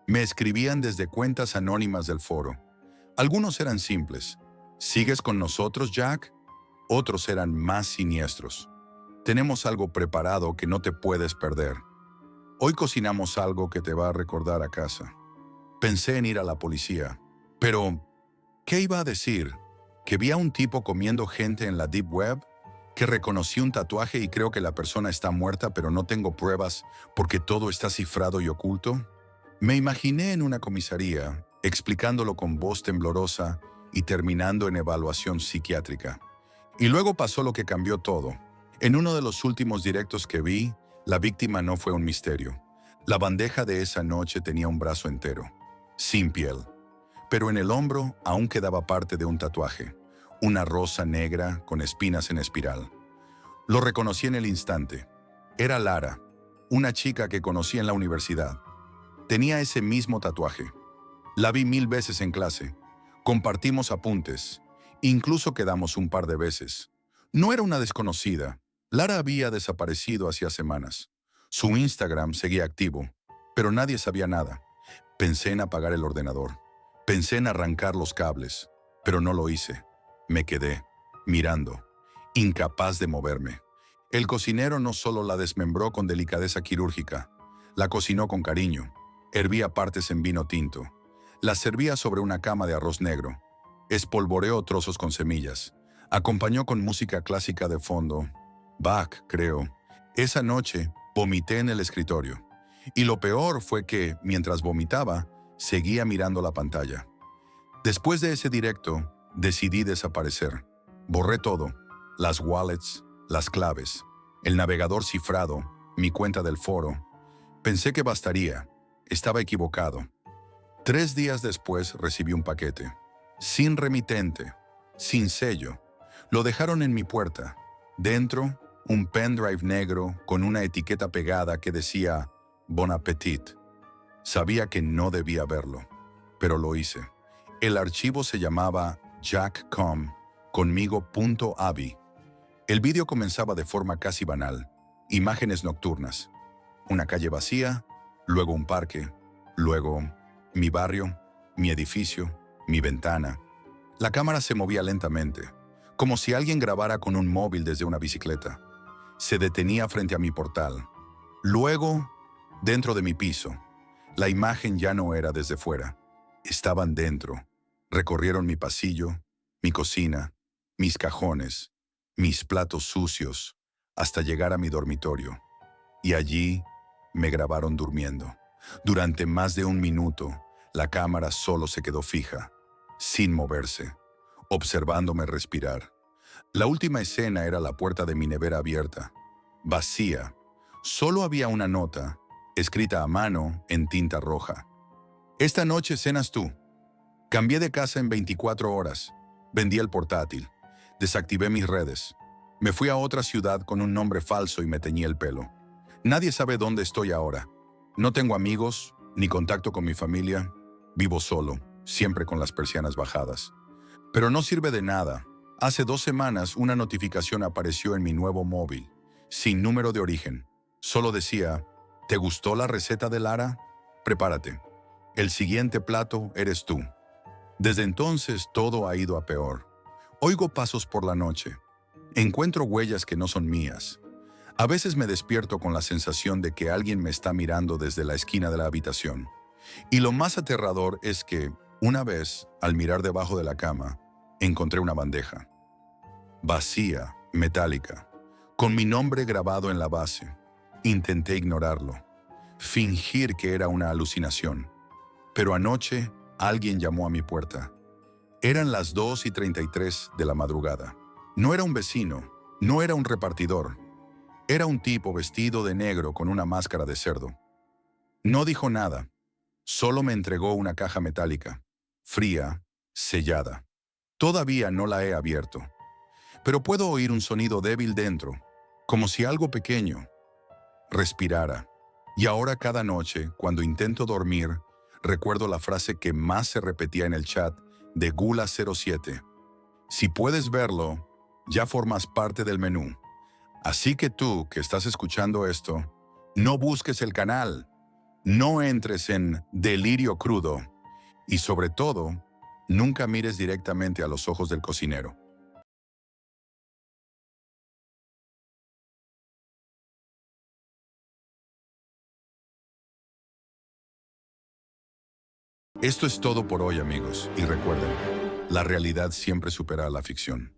A: Me escribían desde cuentas anónimas del foro. Algunos eran simples. ¿Sigues con nosotros, Jack? Otros eran más siniestros. Tenemos algo preparado que no te puedes perder. Hoy cocinamos algo que te va a recordar a casa. Pensé en ir a la policía, pero ¿qué iba a decir? ¿Que vi a un tipo comiendo gente en la Deep Web? ¿Que reconocí un tatuaje y creo que la persona está muerta pero no tengo pruebas porque todo está cifrado y oculto? Me imaginé en una comisaría, explicándolo con voz temblorosa y terminando en evaluación psiquiátrica. Y luego pasó lo que cambió todo. En uno de los últimos directos que vi, la víctima no fue un misterio. La bandeja de esa noche tenía un brazo entero, sin piel. Pero en el hombro aún quedaba parte de un tatuaje, una rosa negra con espinas en espiral. Lo reconocí en el instante. Era Lara, una chica que conocí en la universidad. Tenía ese mismo tatuaje. La vi 1000 veces en clase. Compartimos apuntes. Incluso quedamos un par de veces. No era una desconocida. Lara había desaparecido hacía semanas. Su Instagram seguía activo, pero nadie sabía nada. Pensé en apagar el ordenador. Pensé en arrancar los cables, pero no lo hice. Me quedé, mirando, incapaz de moverme. El cocinero no solo la desmembró con delicadeza quirúrgica, la cocinó con cariño. Hervía partes en vino tinto. Las servía sobre una cama de arroz negro. Espolvoreó trozos con semillas. Acompañó con música clásica de fondo. Bach, creo. Esa noche vomité en el escritorio. Y lo peor fue que, mientras vomitaba, seguía mirando la pantalla. Después de ese directo, decidí desaparecer. Borré todo. Las wallets, las claves, el navegador cifrado, mi cuenta del foro. Pensé que bastaría. Estaba equivocado. 3 días después recibí un paquete. Sin remitente, sin sello. Lo dejaron en mi puerta. Dentro, un pendrive negro con una etiqueta pegada que decía Bon Appetit. Sabía que no debía verlo, pero lo hice. El archivo se llamaba jackcom conmigo.avi. El vídeo comenzaba de forma casi banal. Imágenes nocturnas. Una calle vacía, luego un parque, luego mi barrio, mi edificio, mi ventana. La cámara se movía lentamente, como si alguien grabara con un móvil desde una bicicleta. Se detenía frente a mi portal. Luego, dentro de mi piso. La imagen ya no era desde fuera. Estaban dentro. Recorrieron mi pasillo, mi cocina, mis cajones, mis platos sucios, hasta llegar a mi dormitorio. Y allí me grabaron durmiendo. Durante más de 1 minuto, la cámara solo se quedó fija, sin moverse, observándome respirar. La última escena era la puerta de mi nevera abierta, vacía. Solo había una nota, escrita a mano en tinta roja. Esta noche cenas tú. Cambié de casa en 24 horas. Vendí el portátil. Desactivé mis redes. Me fui a otra ciudad con un nombre falso y me teñí el pelo. Nadie sabe dónde estoy ahora. No tengo amigos, ni contacto con mi familia. Vivo solo, siempre con las persianas bajadas. Pero no sirve de nada. Hace 2 semanas una notificación apareció en mi nuevo móvil, sin número de origen. Solo decía, ¿te gustó la receta de Lara? Prepárate. El siguiente plato eres tú. Desde entonces todo ha ido a peor. Oigo pasos por la noche. Encuentro huellas que no son mías. A veces me despierto con la sensación de que alguien me está mirando desde la esquina de la habitación. Y lo más aterrador es que, una vez, al mirar debajo de la cama, encontré una bandeja. Vacía, metálica, con mi nombre grabado en la base. Intenté ignorarlo, fingir que era una alucinación. Pero anoche, alguien llamó a mi puerta. Eran las 2:33 de la madrugada. No era un vecino, no era un repartidor. Era un tipo vestido de negro con una máscara de cerdo. No dijo nada, solo me entregó una caja metálica, fría, sellada. Todavía no la he abierto, pero puedo oír un sonido débil dentro, como si algo pequeño respirara. Y ahora cada noche, cuando intento dormir, recuerdo la frase que más se repetía en el chat de Gula07. Si puedes verlo, ya formas parte del menú. Así que tú, que estás escuchando esto, no busques el canal, no entres en delirio crudo y sobre todo, Nunca mires directamente a los ojos del cocinero. Esto es todo por hoy, amigos, y recuerden, la realidad siempre supera a la ficción.